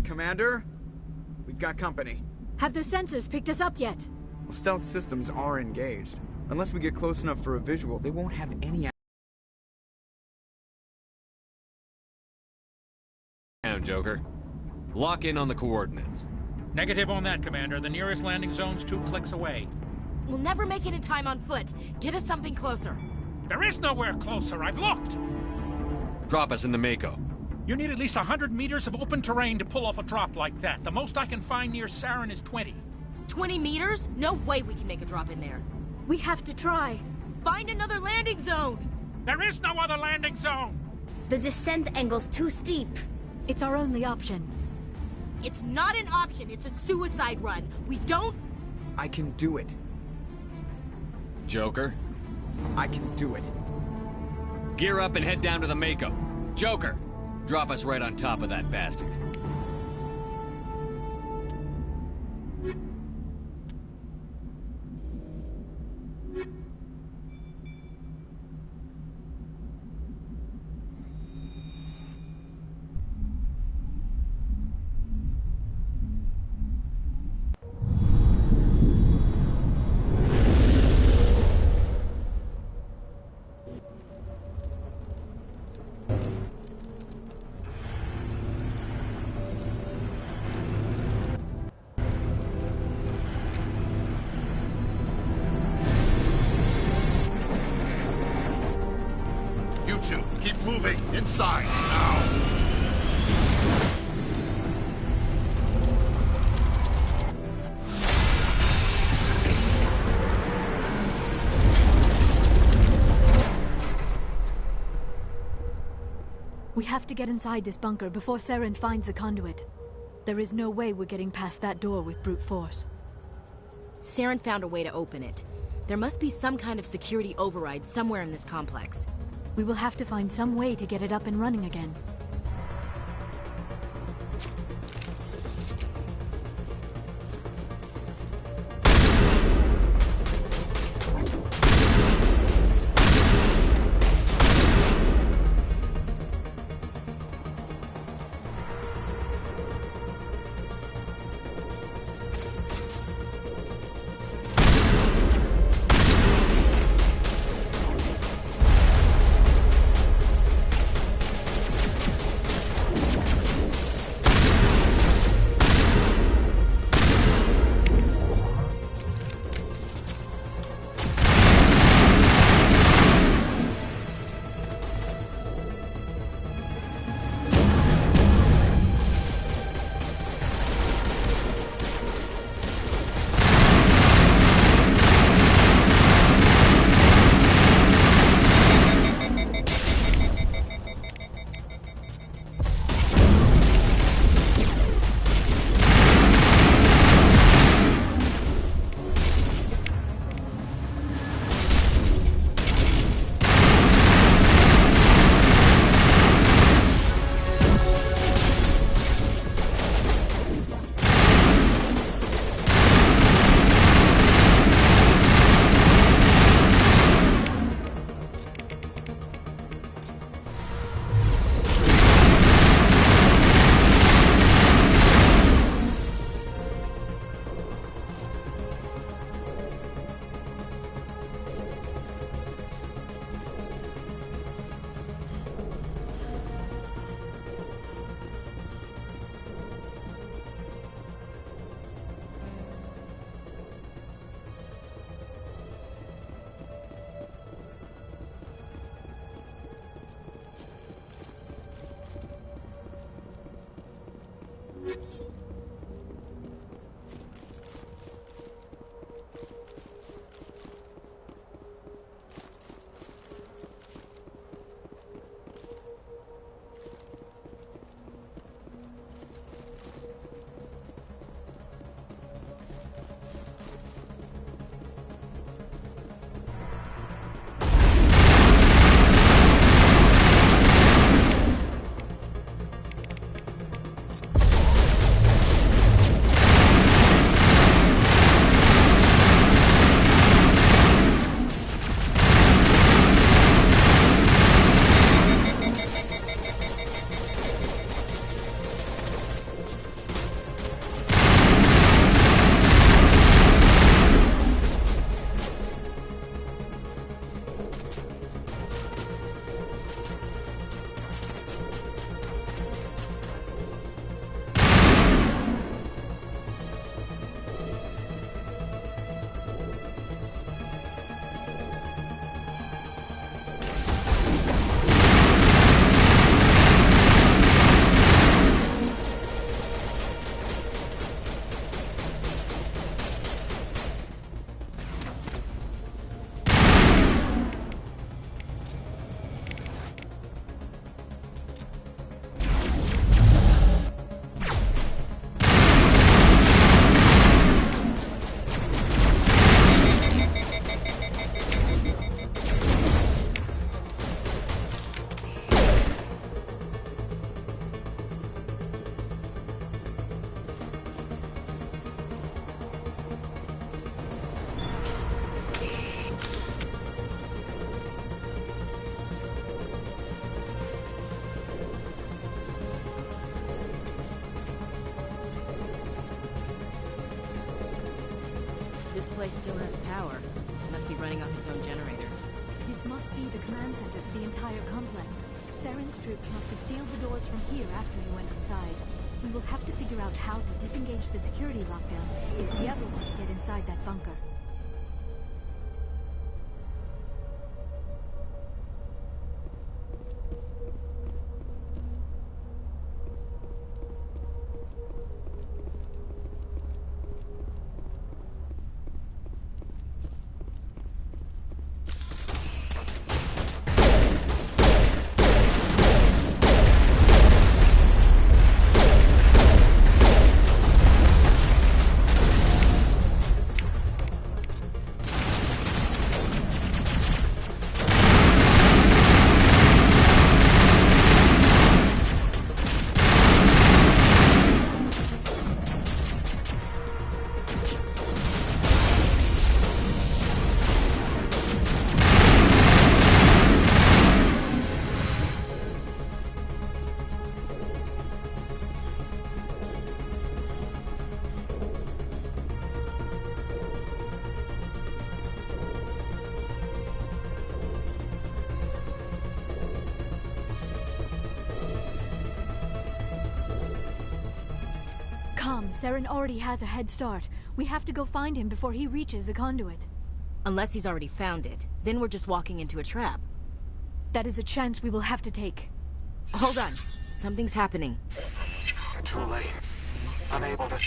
Commander? We've got company. Have their sensors picked us up yet? Well, stealth systems are engaged. Unless we get close enough for a visual, they won't have any... Down, Joker. Lock in on the coordinates. Negative on that, Commander. The nearest landing zone's 2 clicks away. We'll never make it in time on foot. Get us something closer. There is nowhere closer. I've looked. Drop us in the Mako. You need at least 100 meters of open terrain to pull off a drop like that. The most I can find near Saren is 20. 20 meters? No way we can make a drop in there. We have to try. Find another landing zone! There is no other landing zone! The descent angle's too steep. It's our only option. It's not an option, it's a suicide run. We don't... I can do it. Joker? I can do it. Gear up and head down to the Mako. Joker! Drop us right on top of that bastard. Keep moving inside now. We have to get inside this bunker before Saren finds the conduit. There is no way we're getting past that door with brute force. Saren found a way to open it. There must be some kind of security override somewhere in this complex. We will have to find some way to get it up and running again. device still has power. It must be running off its own generator. This must be the command center for the entire complex. Saren's troops must have sealed the doors from here after he went inside. We will have to figure out how to disengage the security lockdown if we ever want to get inside that bunker. Saren already has a head start. We have to go find him before he reaches the conduit. Unless he's already found it. Then we're just walking into a trap. That is a chance we will have to take. Hold on. Something's happening. Too late. Unable to...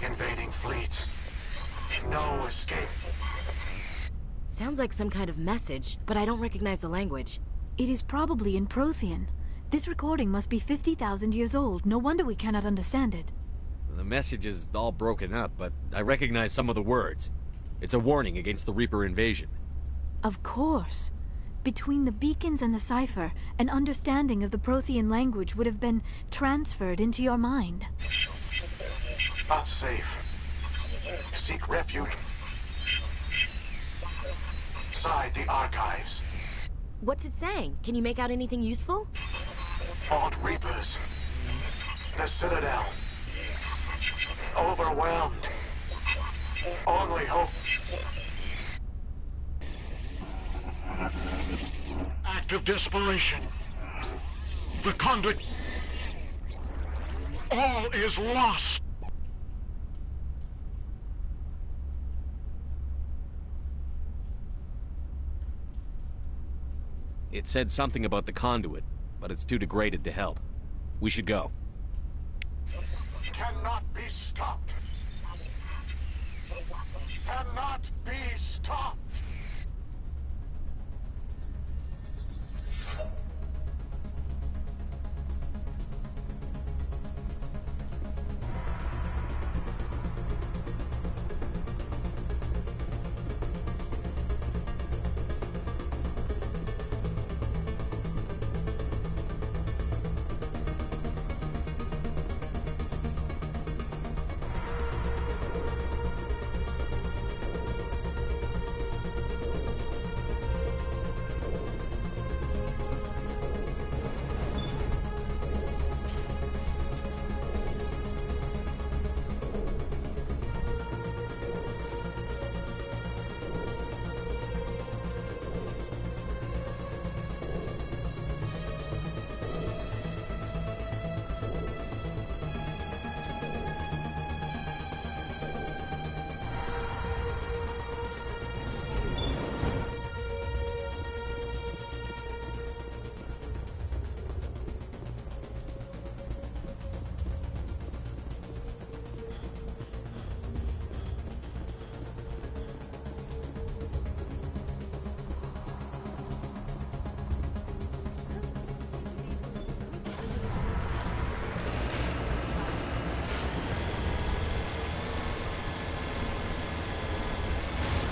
Invading fleets. No escape. Sounds like some kind of message, but I don't recognize the language. It is probably in Prothean. This recording must be 50,000 years old. No wonder we cannot understand it. The message is all broken up, but I recognize some of the words. It's a warning against the Reaper invasion. Of course. Between the beacons and the cipher, an understanding of the Prothean language would have been transferred into your mind. Not safe. Seek refuge inside the archives. What's it saying? Can you make out anything useful? Fought Reapers. The Citadel. Overwhelmed. Only hope. Act of desperation. The conduit. All is lost. It said something about the conduit, but it's too degraded to help. We should go. Cannot be stopped. Cannot be stopped.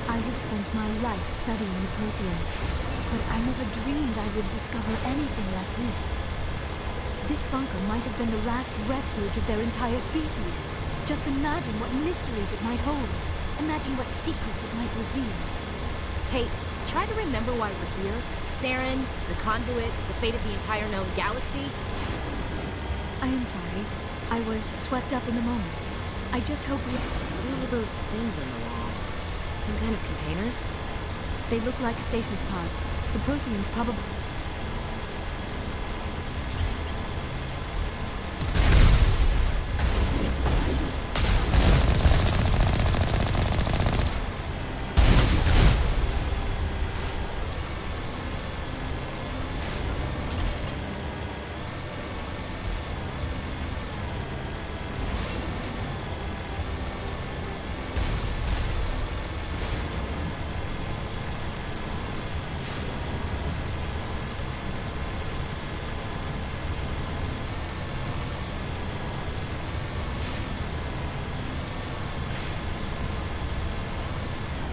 I have spent my life studying the Protheans, but I never dreamed I would discover anything like this. This bunker might have been the last refuge of their entire species. Just imagine what mysteries it might hold. Imagine what secrets it might reveal. Hey, try to remember why we're here. Saren, the conduit, the fate of the entire known galaxy. I am sorry. I was swept up in the moment. I just hope we... What are those things on the wall? some kind of containers? They look like stasis pods. The Protheans probably...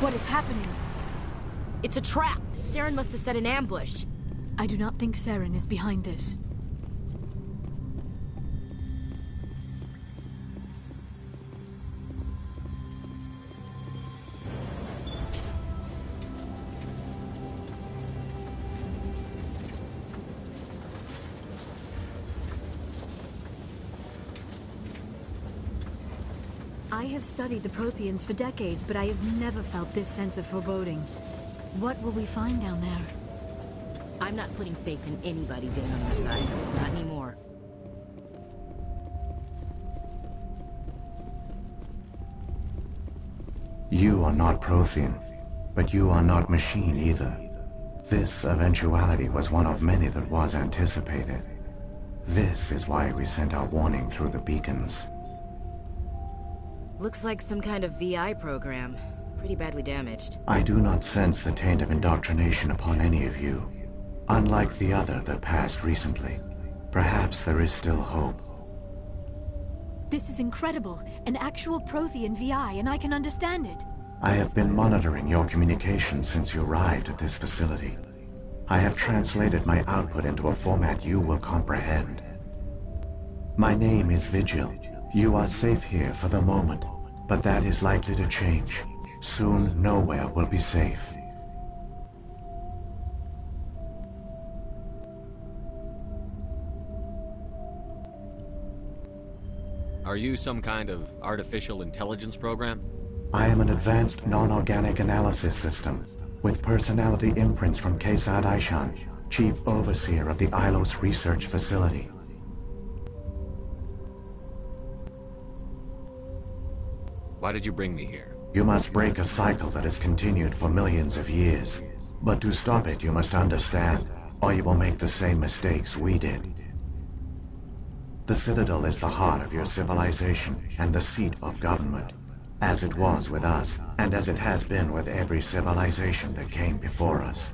What is happening? It's a trap! Saren must have set an ambush. I do not think Saren is behind this. I have studied the Protheans for decades, but I have never felt this sense of foreboding. What will we find down there? I'm not putting faith in anybody being on my side. Not anymore. You are not Prothean, but you are not machine either. This eventuality was one of many that was anticipated. This is why we sent our warning through the beacons. Looks like some kind of VI program. Pretty badly damaged. I do not sense the taint of indoctrination upon any of you. Unlike the other that passed recently. Perhaps there is still hope. This is incredible. An actual Prothean VI, and I can understand it. I have been monitoring your communications since you arrived at this facility. I have translated my output into a format you will comprehend. My name is Vigil. You are safe here for the moment, but that is likely to change. Soon, nowhere will be safe. Are you some kind of artificial intelligence program? I am an advanced non-organic analysis system, with personality imprints from Kesad Aishan, Chief Overseer of the Ilos Research Facility. Why did you bring me here? You must break a cycle that has continued for millions of years. But to stop it, you must understand, or you will make the same mistakes we did. The Citadel is the heart of your civilization and the seat of government, as it was with us, and as it has been with every civilization that came before us.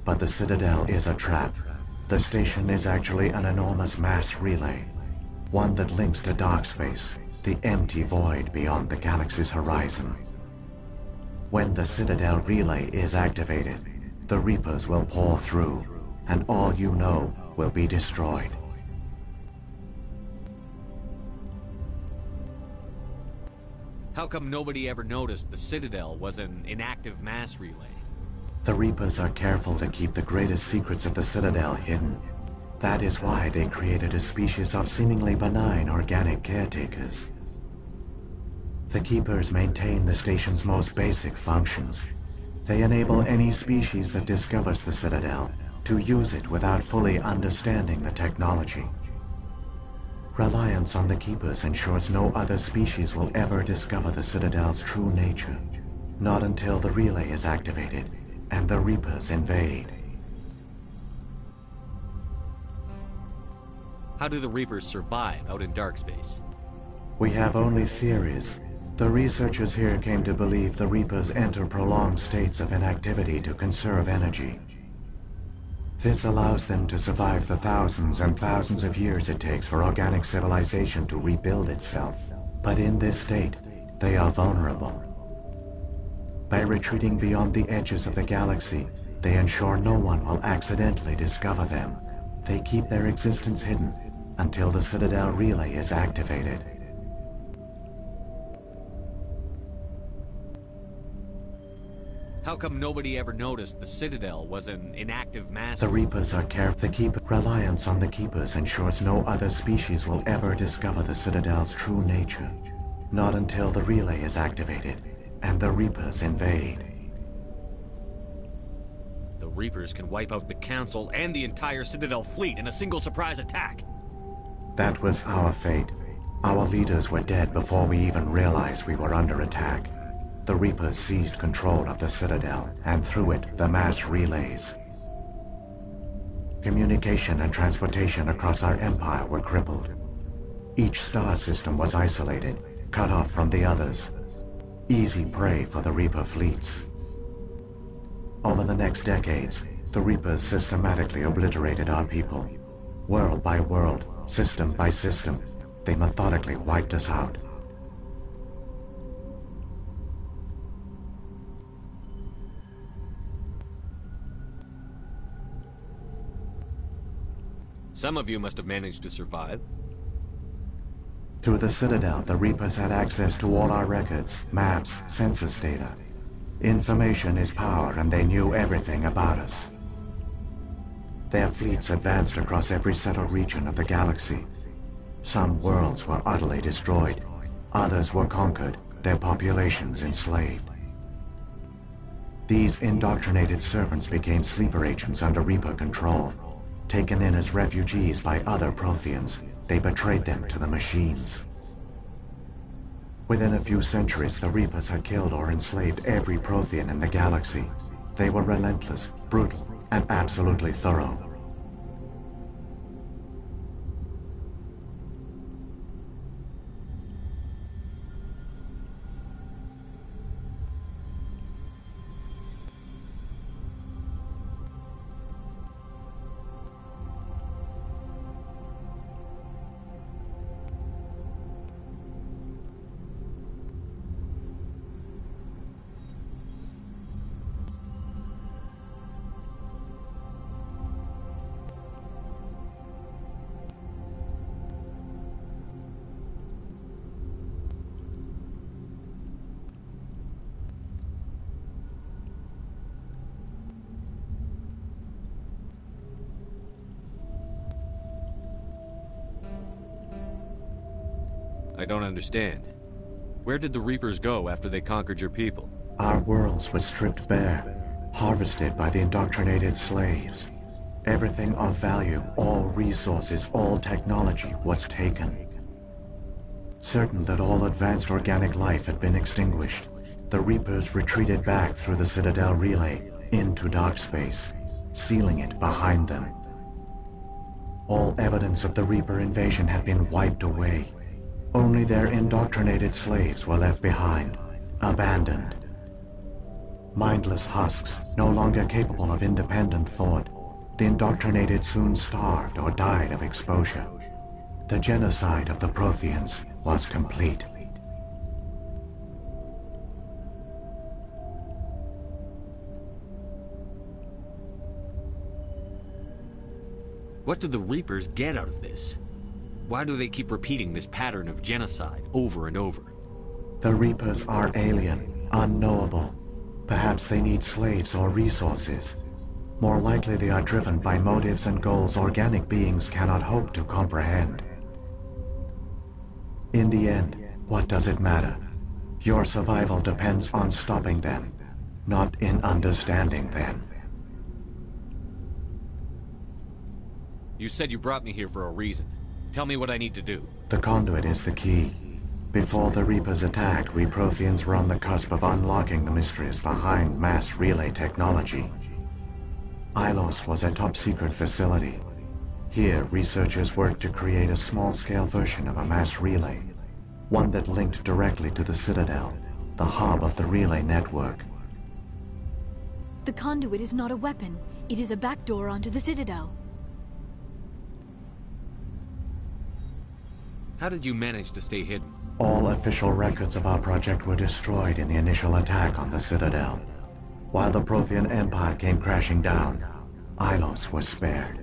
But the Citadel is a trap. The station is actually an enormous mass relay, one that links to dark space, the empty void beyond the galaxy's horizon. When the Citadel relay is activated, the Reapers will pour through, and all you know will be destroyed. How come nobody ever noticed the Citadel was an inactive mass relay? The Reapers are careful to keep the greatest secrets of the Citadel hidden. That is why they created a species of seemingly benign organic caretakers. The Keepers maintain the station's most basic functions. They enable any species that discovers the Citadel to use it without fully understanding the technology. Reliance on the Keepers ensures no other species will ever discover the Citadel's true nature. Not until the relay is activated and the Reapers invade. How do the Reapers survive out in dark space? We have only theories. The researchers here came to believe the Reapers enter prolonged states of inactivity to conserve energy. This allows them to survive the thousands and thousands of years it takes for organic civilization to rebuild itself. But in this state, they are vulnerable. By retreating beyond the edges of the galaxy, they ensure no one will accidentally discover them. They keep their existence hidden until the Citadel relay is activated. How come nobody ever noticed the Citadel was an inactive mass? The Reapers are careful. Reliance on the Keepers ensures no other species will ever discover the Citadel's true nature. Not until the relay is activated and the Reapers invade. The Reapers can wipe out the Council and the entire Citadel fleet in a single surprise attack. That was our fate. Our leaders were dead before we even realized we were under attack. The Reapers seized control of the Citadel, and through it, the mass relays. Communication and transportation across our empire were crippled. Each star system was isolated, cut off from the others. Easy prey for the Reaper fleets. Over the next decades, the Reapers systematically obliterated our people. World by world, system by system, they methodically wiped us out. Some of you must have managed to survive. Through the Citadel, the Reapers had access to all our records, maps, census data. Information is power, and they knew everything about us. Their fleets advanced across every settled region of the galaxy. Some worlds were utterly destroyed. Others were conquered, their populations enslaved. These indoctrinated servants became sleeper agents under Reaper control. Taken in as refugees by other Protheans, they betrayed them to the machines. Within a few centuries, the Reapers had killed or enslaved every Prothean in the galaxy. They were relentless, brutal, and absolutely thorough. I don't understand. Where did the Reapers go after they conquered your people? Our worlds were stripped bare, harvested by the indoctrinated slaves. Everything of value, all resources, all technology was taken. Certain that all advanced organic life had been extinguished, the Reapers retreated back through the Citadel relay into dark space, sealing it behind them. All evidence of the Reaper invasion had been wiped away. Only their indoctrinated slaves were left behind, abandoned. Mindless husks, no longer capable of independent thought, the indoctrinated soon starved or died of exposure. The genocide of the Protheans was complete. What do the Reapers get out of this? Why do they keep repeating this pattern of genocide over and over? The Reapers are alien, unknowable. Perhaps they need slaves or resources. More likely they are driven by motives and goals organic beings cannot hope to comprehend. In the end, what does it matter? Your survival depends on stopping them, not in understanding them. You said you brought me here for a reason. Tell me what I need to do. The conduit is the key. Before the Reapers attacked, we Protheans were on the cusp of unlocking the mysteries behind mass relay technology. Ilos was a top-secret facility. Here, researchers worked to create a small-scale version of a mass relay, one that linked directly to the Citadel, the hub of the relay network. The conduit is not a weapon. It is a backdoor onto the Citadel. How did you manage to stay hidden? All official records of our project were destroyed in the initial attack on the Citadel. While the Prothean Empire came crashing down, Ilos was spared.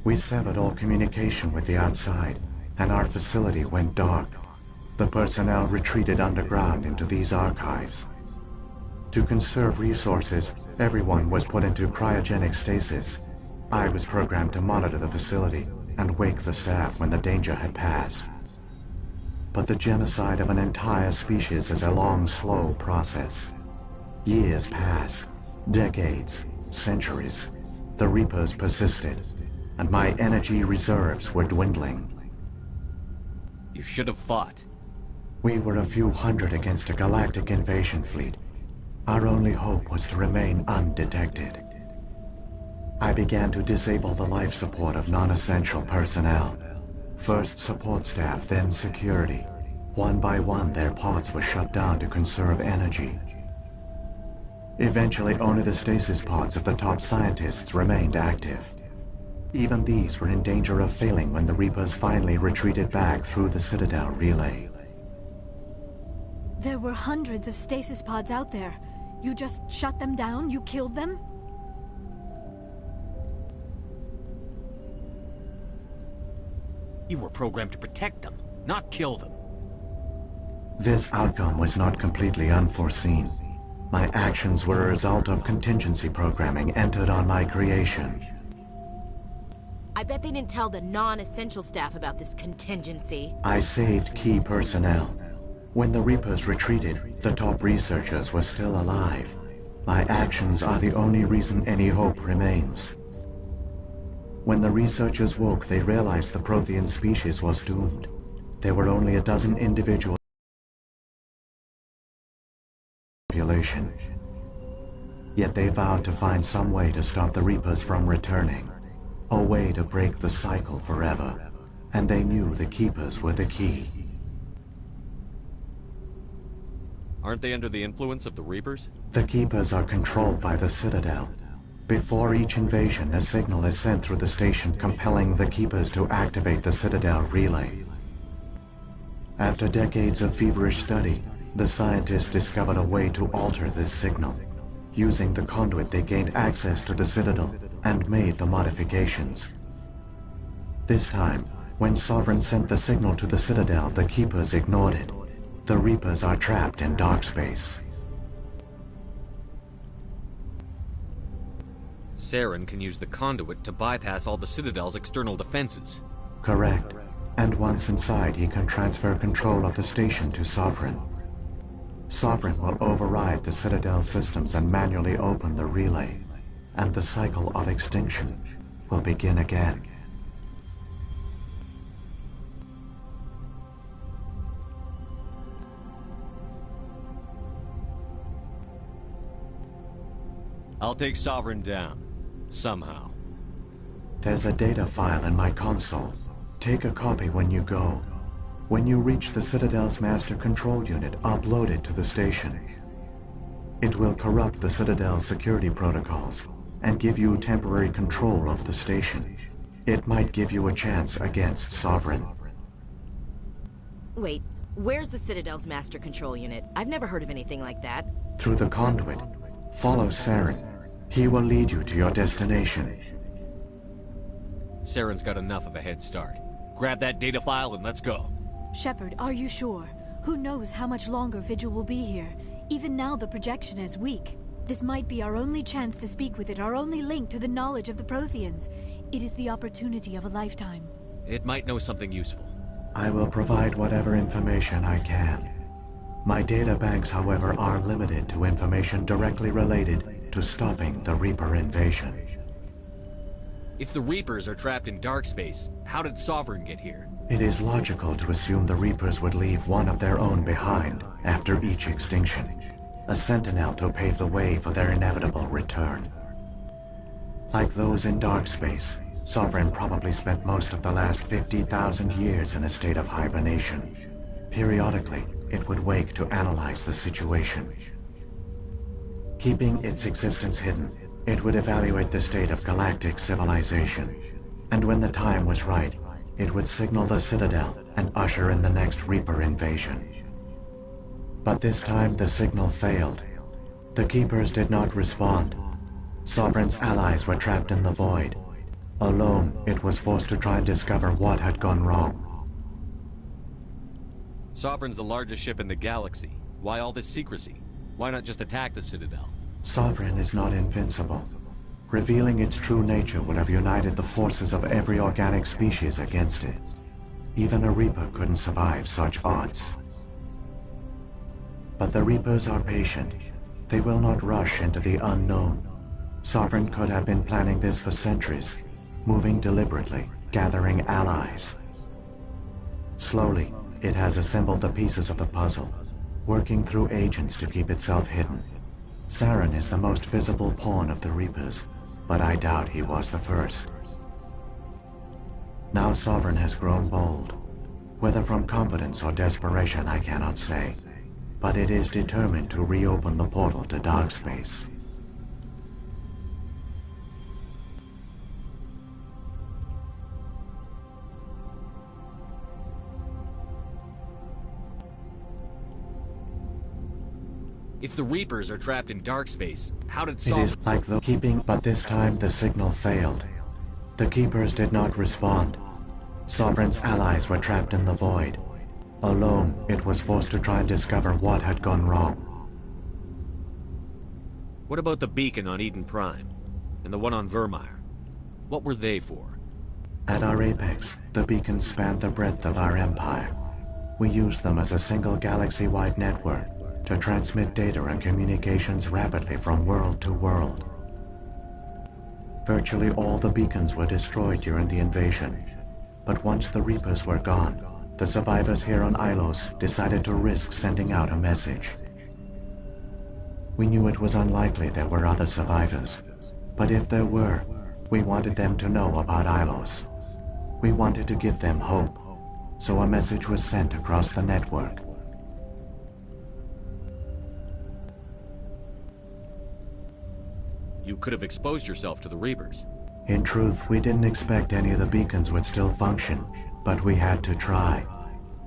We severed all communication with the outside, and our facility went dark. The personnel retreated underground into these archives. To conserve resources, everyone was put into cryogenic stasis. I was programmed to monitor the facility and wake the staff when the danger had passed. but the genocide of an entire species is a long, slow process. Years passed, decades, centuries. The Reapers persisted, and my energy reserves were dwindling. You should have fought. We were a few hundred against a galactic invasion fleet. Our only hope was to remain undetected. I began to disable the life support of non-essential personnel. First support staff, then security. One by one, their pods were shut down to conserve energy. Eventually, only the stasis pods of the top scientists remained active. Even these were in danger of failing when the Reapers finally retreated back through the Citadel relay. There were hundreds of stasis pods out there. You just shut them down? You killed them? You were programmed to protect them, not kill them. This outcome was not completely unforeseen. My actions were a result of contingency programming entered on my creation. I bet they didn't tell the non-essential staff about this contingency. I saved key personnel. When the Reapers retreated, the top researchers were still alive. My actions are the only reason any hope remains. When the researchers woke, they realized the Prothean species was doomed. There were only a dozen individuals in the population. Yet they vowed to find some way to stop the Reapers from returning. A way to break the cycle forever. And they knew the Keepers were the key. Aren't they under the influence of the Reapers? The Keepers are controlled by the Citadel. Before each invasion, a signal is sent through the station compelling the Keepers to activate the Citadel relay. After decades of feverish study, the scientists discovered a way to alter this signal. Using the conduit, they gained access to the Citadel and made the modifications. This time, when Sovereign sent the signal to the Citadel, the Keepers ignored it. The Reapers are trapped in dark space. Saren can use the conduit to bypass all the Citadel's external defenses. Correct. And once inside, he can transfer control of the station to Sovereign. Sovereign will override the Citadel systems and manually open the relay. And the cycle of extinction will begin again. I'll take Sovereign down. Somehow. There's a data file in my console. Take a copy when you go. When you reach the Citadel's master control unit, upload it to the station. It will corrupt the Citadel's security protocols and give you temporary control of the station. It might give you a chance against Sovereign. Wait, where's the Citadel's master control unit? I've never heard of anything like that. Through the conduit. Follow Saren. He will lead you to your destination. Saren's got enough of a head start. Grab that data file and let's go. Shepard, are you sure? Who knows how much longer Vigil will be here? Even now the projection is weak. This might be our only chance to speak with it, our only link to the knowledge of the Protheans. It is the opportunity of a lifetime. It might know something useful. I will provide whatever information I can. My data banks, however, are limited to information directly related to stopping the Reaper invasion. If the Reapers are trapped in dark space, how did Sovereign get here? It is logical to assume the Reapers would leave one of their own behind after each extinction. A sentinel to pave the way for their inevitable return. Like those in dark space, Sovereign probably spent most of the last 50,000 years in a state of hibernation. Periodically, it would wake to analyze the situation. Keeping its existence hidden, it would evaluate the state of galactic civilization. And when the time was right, it would signal the Citadel and usher in the next Reaper invasion. But this time the signal failed. The Keepers did not respond. Sovereign's allies were trapped in the void. Alone, it was forced to try and discover what had gone wrong. Sovereign's the largest ship in the galaxy. Why all this secrecy? Why not just attack the Citadel? Sovereign is not invincible. Revealing its true nature would have united the forces of every organic species against it. Even a Reaper couldn't survive such odds. But the Reapers are patient. They will not rush into the unknown. Sovereign could have been planning this for centuries, moving deliberately, gathering allies. Slowly, it has assembled the pieces of the puzzle, working through agents to keep itself hidden. Saren is the most visible pawn of the Reapers, but I doubt he was the first. Now Sovereign has grown bold. Whether from confidence or desperation, I cannot say. But it is determined to reopen the portal to dark space. If the Reapers are trapped in dark space, how did It Sovereign... is like the keeping, but this time the signal failed. The Keepers did not respond. Sovereign's allies were trapped in the void. Alone, it was forced to try and discover what had gone wrong. What about the beacon on Eden Prime? And the one on Vermeer? What were they for? At our apex, the beacons spanned the breadth of our empire. We used them as a single galaxy-wide network to transmit data and communications rapidly from world to world. Virtually all the beacons were destroyed during the invasion, but once the Reapers were gone, the survivors here on Ilos decided to risk sending out a message. We knew it was unlikely there were other survivors, but if there were, we wanted them to know about Ilos. We wanted to give them hope, so a message was sent across the network. You could have exposed yourself to the Reapers. In truth, we didn't expect any of the beacons would still function, but we had to try.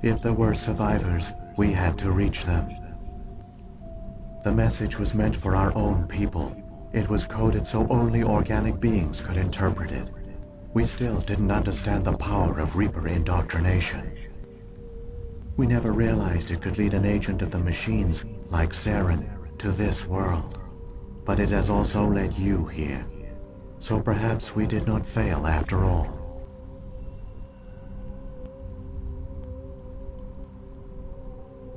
If there were survivors, we had to reach them. The message was meant for our own people. It was coded so only organic beings could interpret it. We still didn't understand the power of Reaper indoctrination. We never realized it could lead an agent of the machines, like Saren, to this world. But it has also led you here. So perhaps we did not fail after all.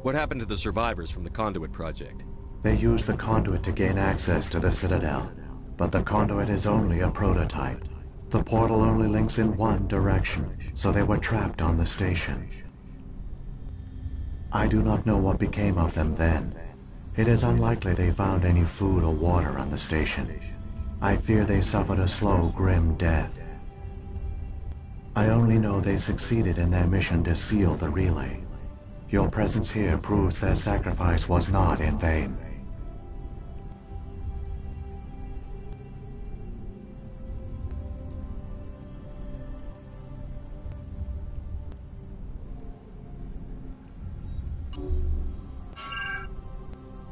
What happened to the survivors from the Conduit project? They used the conduit to gain access to the Citadel, but the conduit is only a prototype. The portal only links in one direction, so they were trapped on the station. I do not know what became of them then. It is unlikely they found any food or water on the station. I fear they suffered a slow, grim death. I only know they succeeded in their mission to seal the relay. Your presence here proves their sacrifice was not in vain.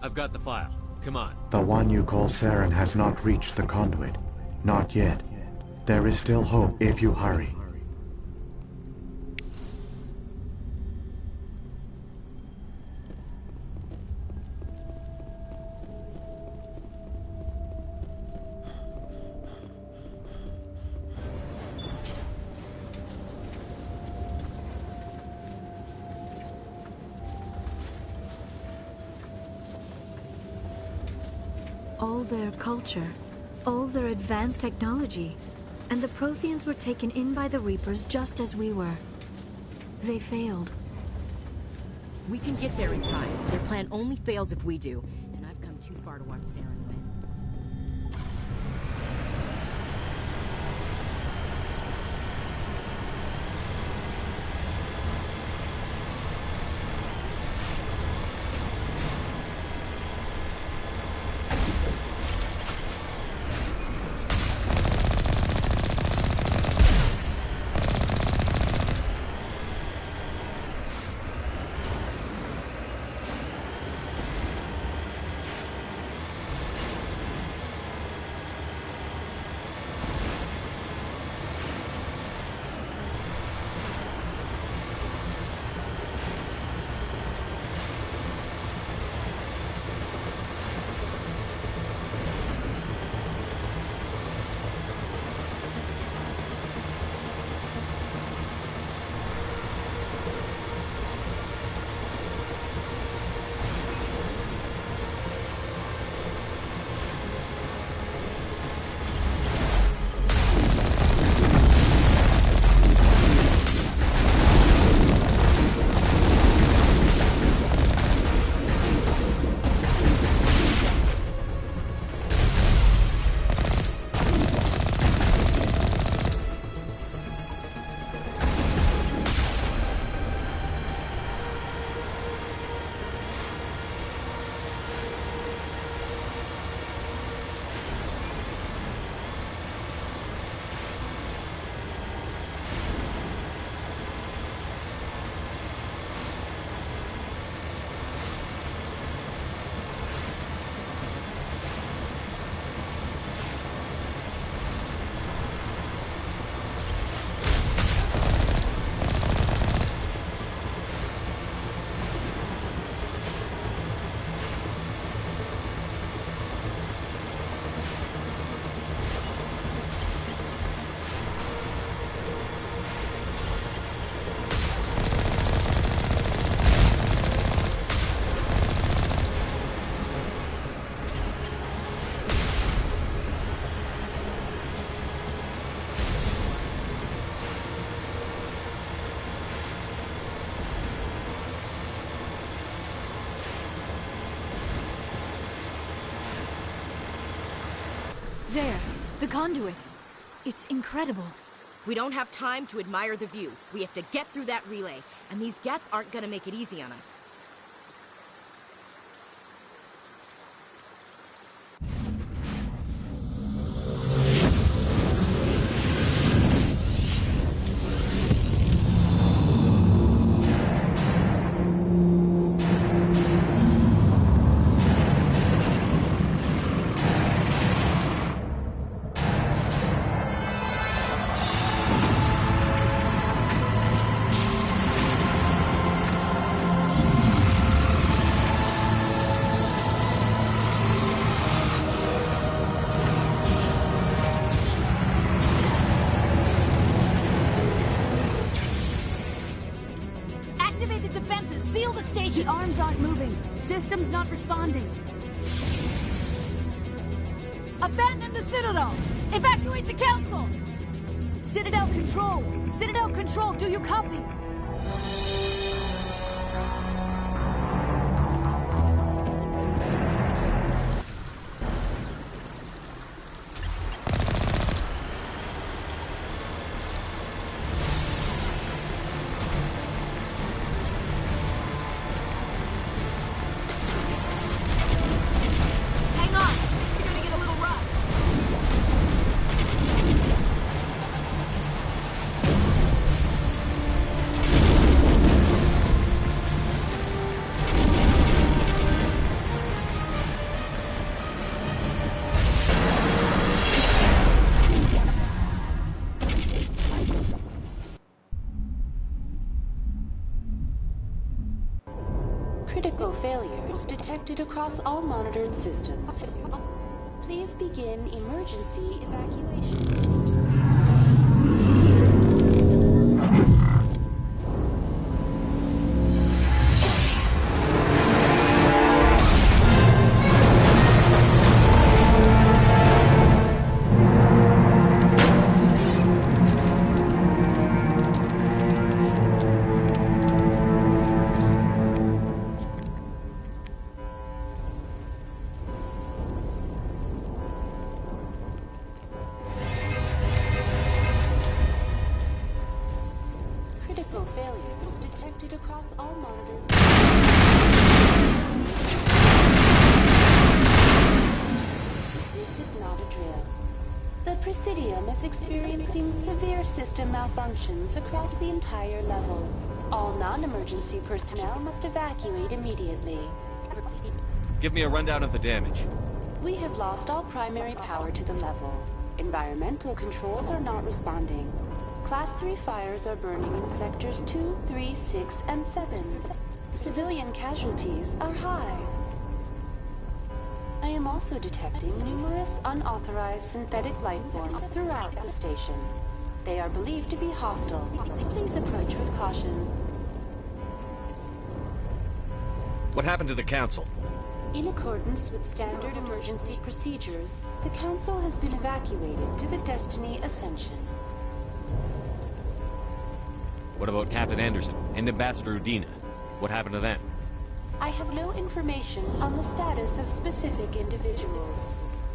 I've got the file. Come on. The one you call Saren has not reached the conduit. Not yet. There is still hope if you hurry. All their culture, all their advanced technology, and the Protheans were taken in by the Reapers just as we were. They failed. We can get there in time. Their plan only fails if we do, and I've come too far to watch Saren win. There, the conduit. It's incredible. We don't have time to admire the view. We have to get through that relay, and these Geth aren't gonna make it easy on us. The arms aren't moving. Systems not responding. Abandon the Citadel! Evacuate the Council! Citadel Control! Citadel Control, do you copy? Critical failures detected across all monitored systems. Please begin emergency evacuation procedure. Failures detected across all monitored. This is not a drill. The Presidium is experiencing severe system malfunctions across the entire level. All non-emergency personnel must evacuate immediately. Give me a rundown of the damage. We have lost all primary power to the level. Environmental controls are not responding. Class 3 fires are burning in sectors 2, 3, 6, and 7. Civilian casualties are high. I am also detecting numerous unauthorized synthetic life forms throughout the station. They are believed to be hostile. Please approach with caution. What happened to the Council? In accordance with standard emergency procedures, the Council has been evacuated to the Destiny Ascension. What about Captain Anderson and Ambassador Udina? What happened to them? I have no information on the status of specific individuals.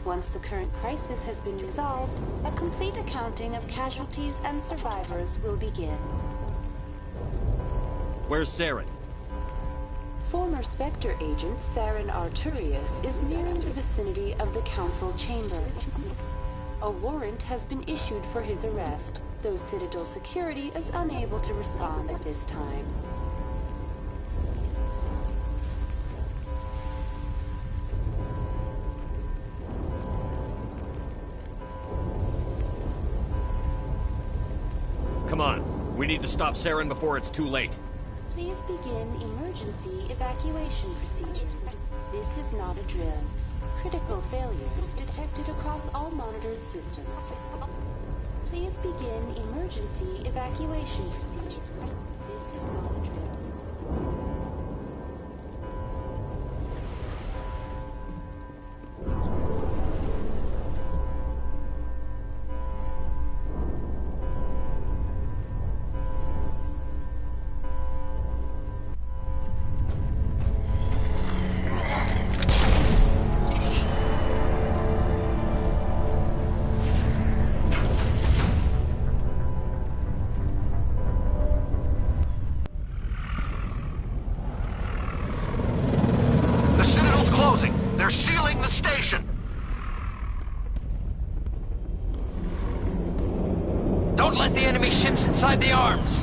Once the current crisis has been resolved, a complete accounting of casualties and survivors will begin. Where's Saren? Former Spectre agent Saren Arturius is nearing the vicinity of the Council chamber. A warrant has been issued for his arrest, though Citadel security is unable to respond at this time. Come on, we need to stop Saren before it's too late. Please begin emergency evacuation procedures. This is not a drill. Critical failures detected across all monitored systems. Please begin emergency evacuation procedures. This is not a drill. Don't let the enemy ships inside the arms!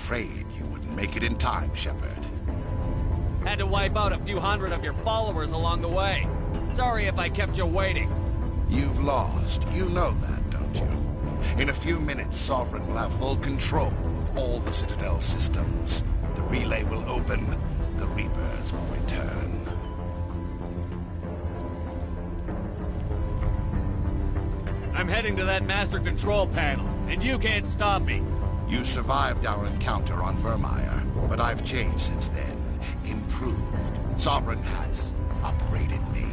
afraid you wouldn't make it in time, Shepard. Had to wipe out a few hundred of your followers along the way. Sorry if I kept you waiting. You've lost. You know that, don't you? In a few minutes, Sovereign will have full control of all the Citadel systems. The relay will open. The Reapers will return. I'm heading to that master control panel, and you can't stop me. You survived our encounter on Vermeer, but I've changed since then. Improved. Sovereign has upgraded me.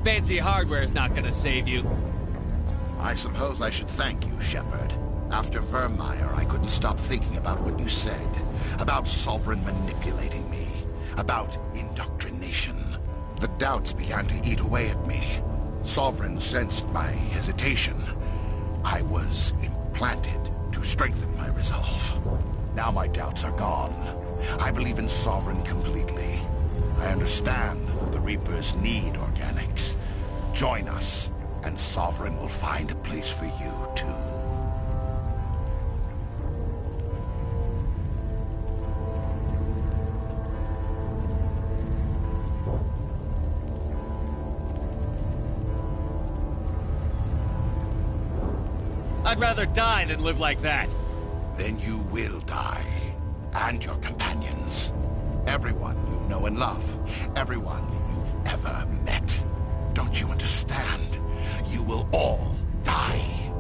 Fancy hardware's not gonna save you. I suppose I should thank you, Shepard. After Vermeer, I couldn't stop thinking about what you said. About Sovereign manipulating me. About indoctrination. The doubts began to eat away at me. Sovereign sensed my hesitation. I was implanted to strengthen my resolve. Now my doubts are gone. I believe in Sovereign completely. I understand that the Reapers need organics. Join us, and Sovereign will find a place for you, too. I'd rather die than live like that. Then you will die. And your companions. Everyone you know and love. Everyone you've ever met. Don't you understand? You will all die.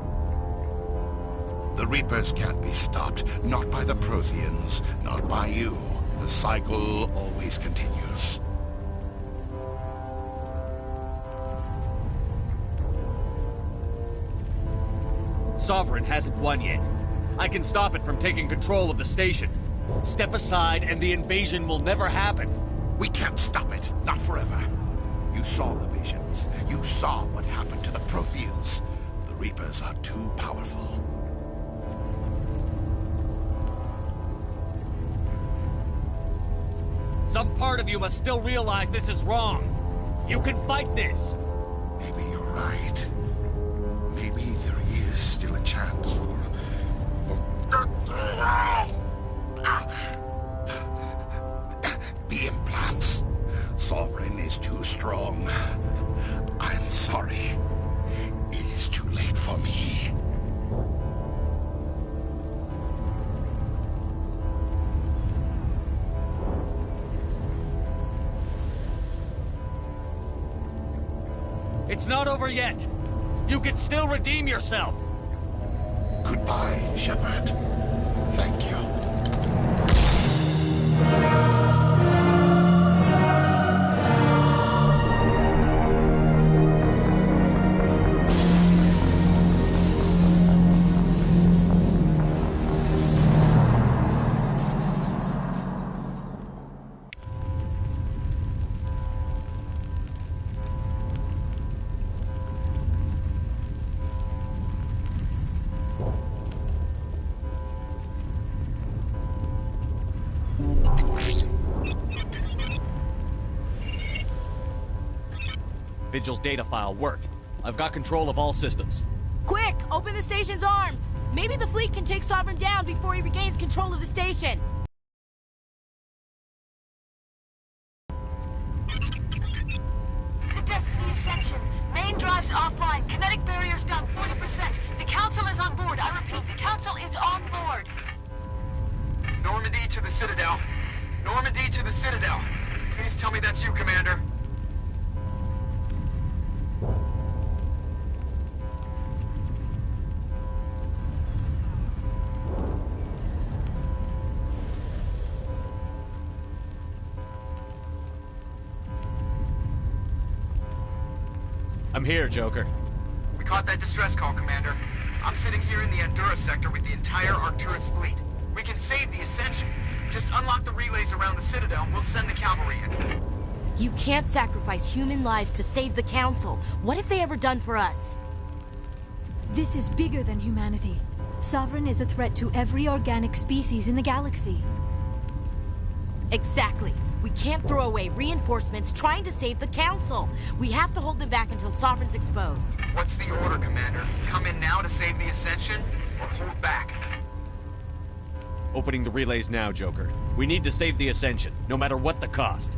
The Reapers can't be stopped. Not by the Protheans. Not by you. The cycle always continues. Sovereign hasn't won yet. I can stop it from taking control of the station. Step aside and the invasion will never happen. We can't stop it. Not forever. You saw the visions. You saw what happened to the Protheans. The Reapers are too powerful. Some part of you must still realize this is wrong. You can fight this. Maybe you're right. Maybe there is still a chance for... The implants. Sovereign is too strong. I'm sorry. It is too late for me. It's not over yet. You can still redeem yourself. Goodbye, Shepard. Thank you. Vigil's data file worked. I've got control of all systems. Quick! Open the station's arms! Maybe the fleet can take Sovereign down before he regains control of the station. The Destiny Ascension. Main drives offline. Kinetic barriers down 40%. The Council is on board. I repeat, the Council is on board. Normandy to the Citadel. Normandy to the Citadel. Please tell me that's you, Commander. I'm here, Joker. We caught that distress call, Commander. I'm sitting here in the Endura sector with the entire Arcturus fleet. We can save the Ascension. Just unlock the relays around the Citadel and we'll send the cavalry in. You can't sacrifice human lives to save the Council. What have they ever done for us? This is bigger than humanity. Sovereign is a threat to every organic species in the galaxy. Exactly. We can't throw away reinforcements trying to save the Council. We have to hold them back until Sovereign's exposed. What's the order, Commander? Come in now to save the Ascension, or hold back? Opening the relays now, Joker. We need to save the Ascension, no matter what the cost.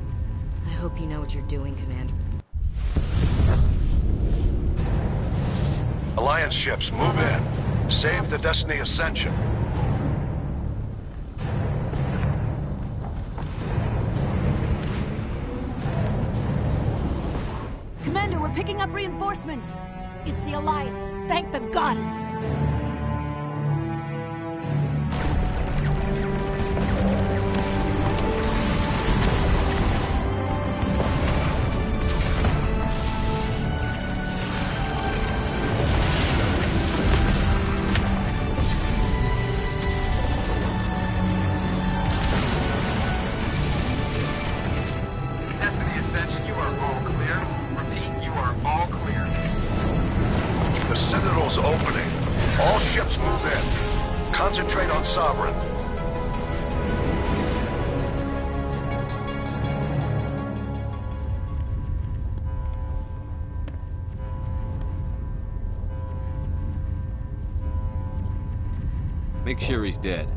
I hope you know what you're doing, Commander. Alliance ships, move in. Save the Destiny Ascension. Commander, we're picking up reinforcements. It's the Alliance. Thank the goddess. Destiny Ascension, you are all clear. Repeat, you are all clear. The Citadel's opening. All ships move in. Concentrate on Sovereign. Make sure he's dead.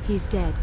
He's dead.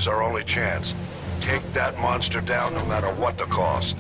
is our only chance. Take that monster down no matter what the cost.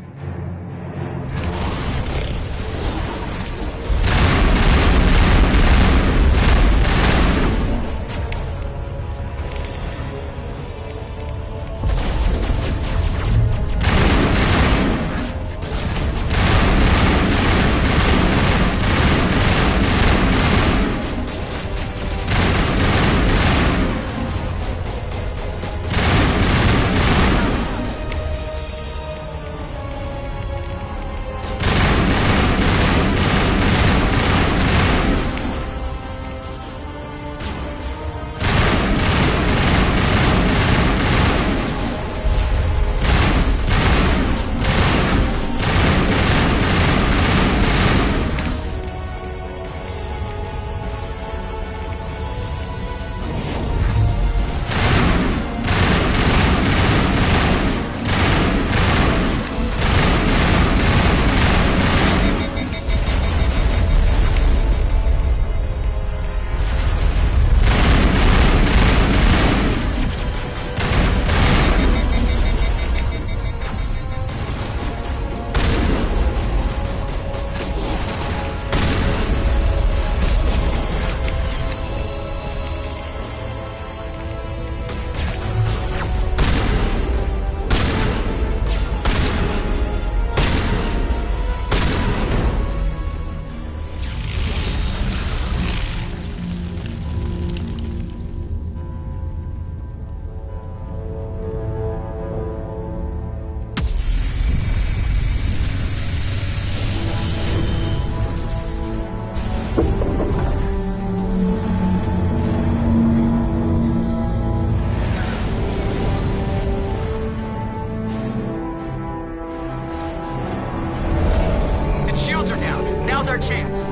our chance.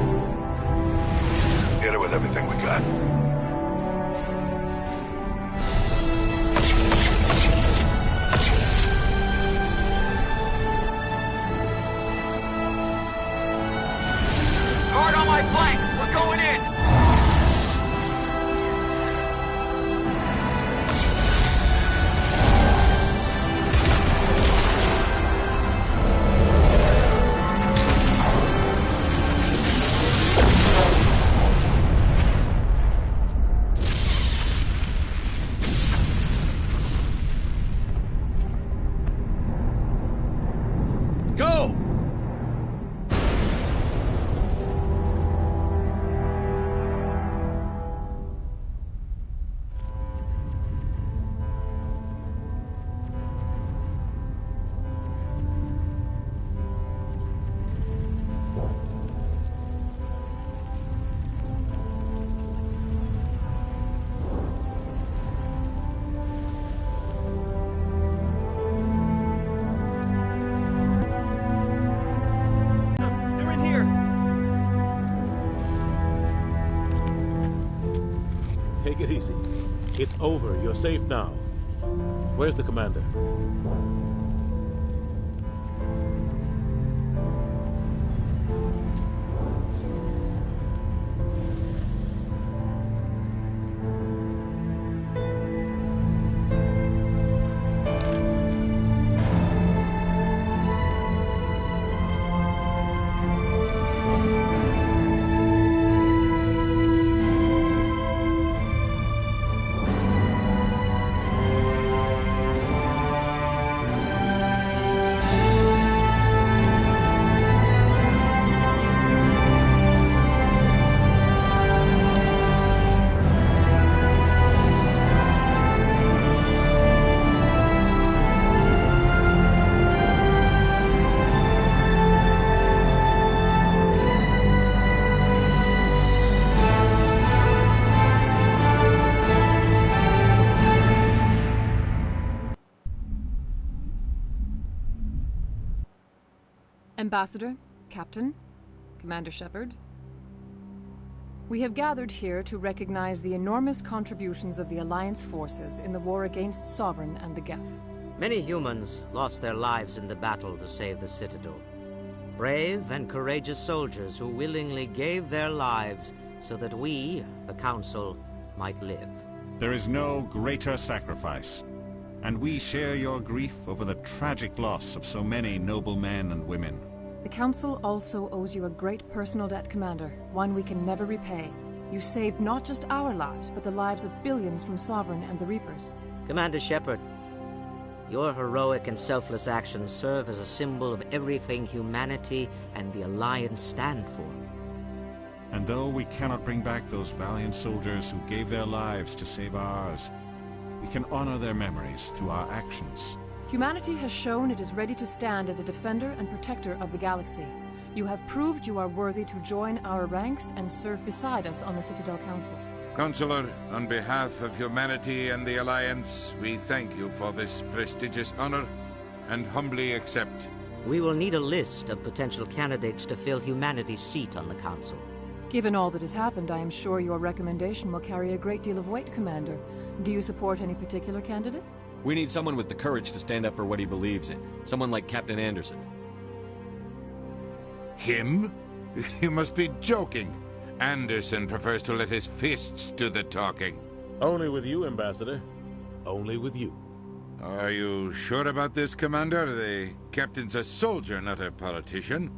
Hit it with everything we got. Guard on my flank! We're going in! Go! They're in here. Take it easy. It's over. You're safe now. Where's the commander? Ambassador, Captain, Commander Shepard, we have gathered here to recognize the enormous contributions of the Alliance forces in the war against Sovereign and the Geth. Many humans lost their lives in the battle to save the Citadel. Brave and courageous soldiers who willingly gave their lives so that we, the Council, might live. There is no greater sacrifice. and we share your grief over the tragic loss of so many noble men and women. The Council also owes you a great personal debt, Commander, one we can never repay. You saved not just our lives, but the lives of billions from Sovereign and the Reapers. Commander Shepard, your heroic and selfless actions serve as a symbol of everything humanity and the Alliance stand for. And though we cannot bring back those valiant soldiers who gave their lives to save ours, we can honor their memories through our actions. Humanity has shown it is ready to stand as a defender and protector of the galaxy. You have proved you are worthy to join our ranks and serve beside us on the Citadel Council. Counselor, on behalf of humanity and the Alliance, we thank you for this prestigious honor and humbly accept. We will need a list of potential candidates to fill humanity's seat on the Council. Given all that has happened, I am sure your recommendation will carry a great deal of weight, Commander. Do you support any particular candidate? We need someone with the courage to stand up for what he believes in. Someone like Captain Anderson. Him? You must be joking. Anderson prefers to let his fists do the talking. Only with you, Ambassador. Only with you. Are you sure about this, Commander? The captain's a soldier, not a politician.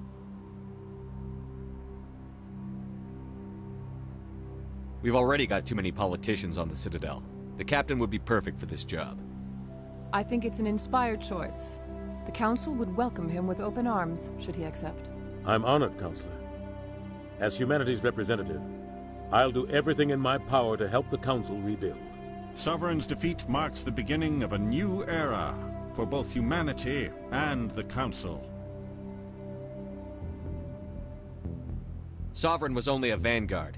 We've already got too many politicians on the Citadel. The captain would be perfect for this job. I think it's an inspired choice. The Council would welcome him with open arms, should he accept. I'm honored, Counselor. As humanity's representative, I'll do everything in my power to help the Council rebuild. Sovereign's defeat marks the beginning of a new era for both humanity and the Council. Sovereign was only a vanguard.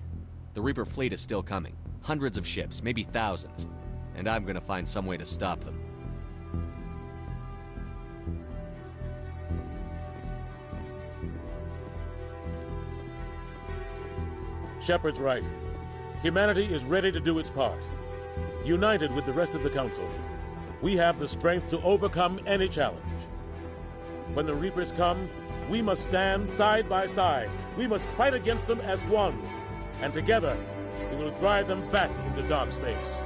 The Reaper fleet is still coming. Hundreds of ships, maybe thousands. And I'm gonna find some way to stop them. Shepard's right. Humanity is ready to do its part. United with the rest of the Council, we have the strength to overcome any challenge. When the Reapers come, we must stand side by side. We must fight against them as one. And together, we will drive them back into dark space.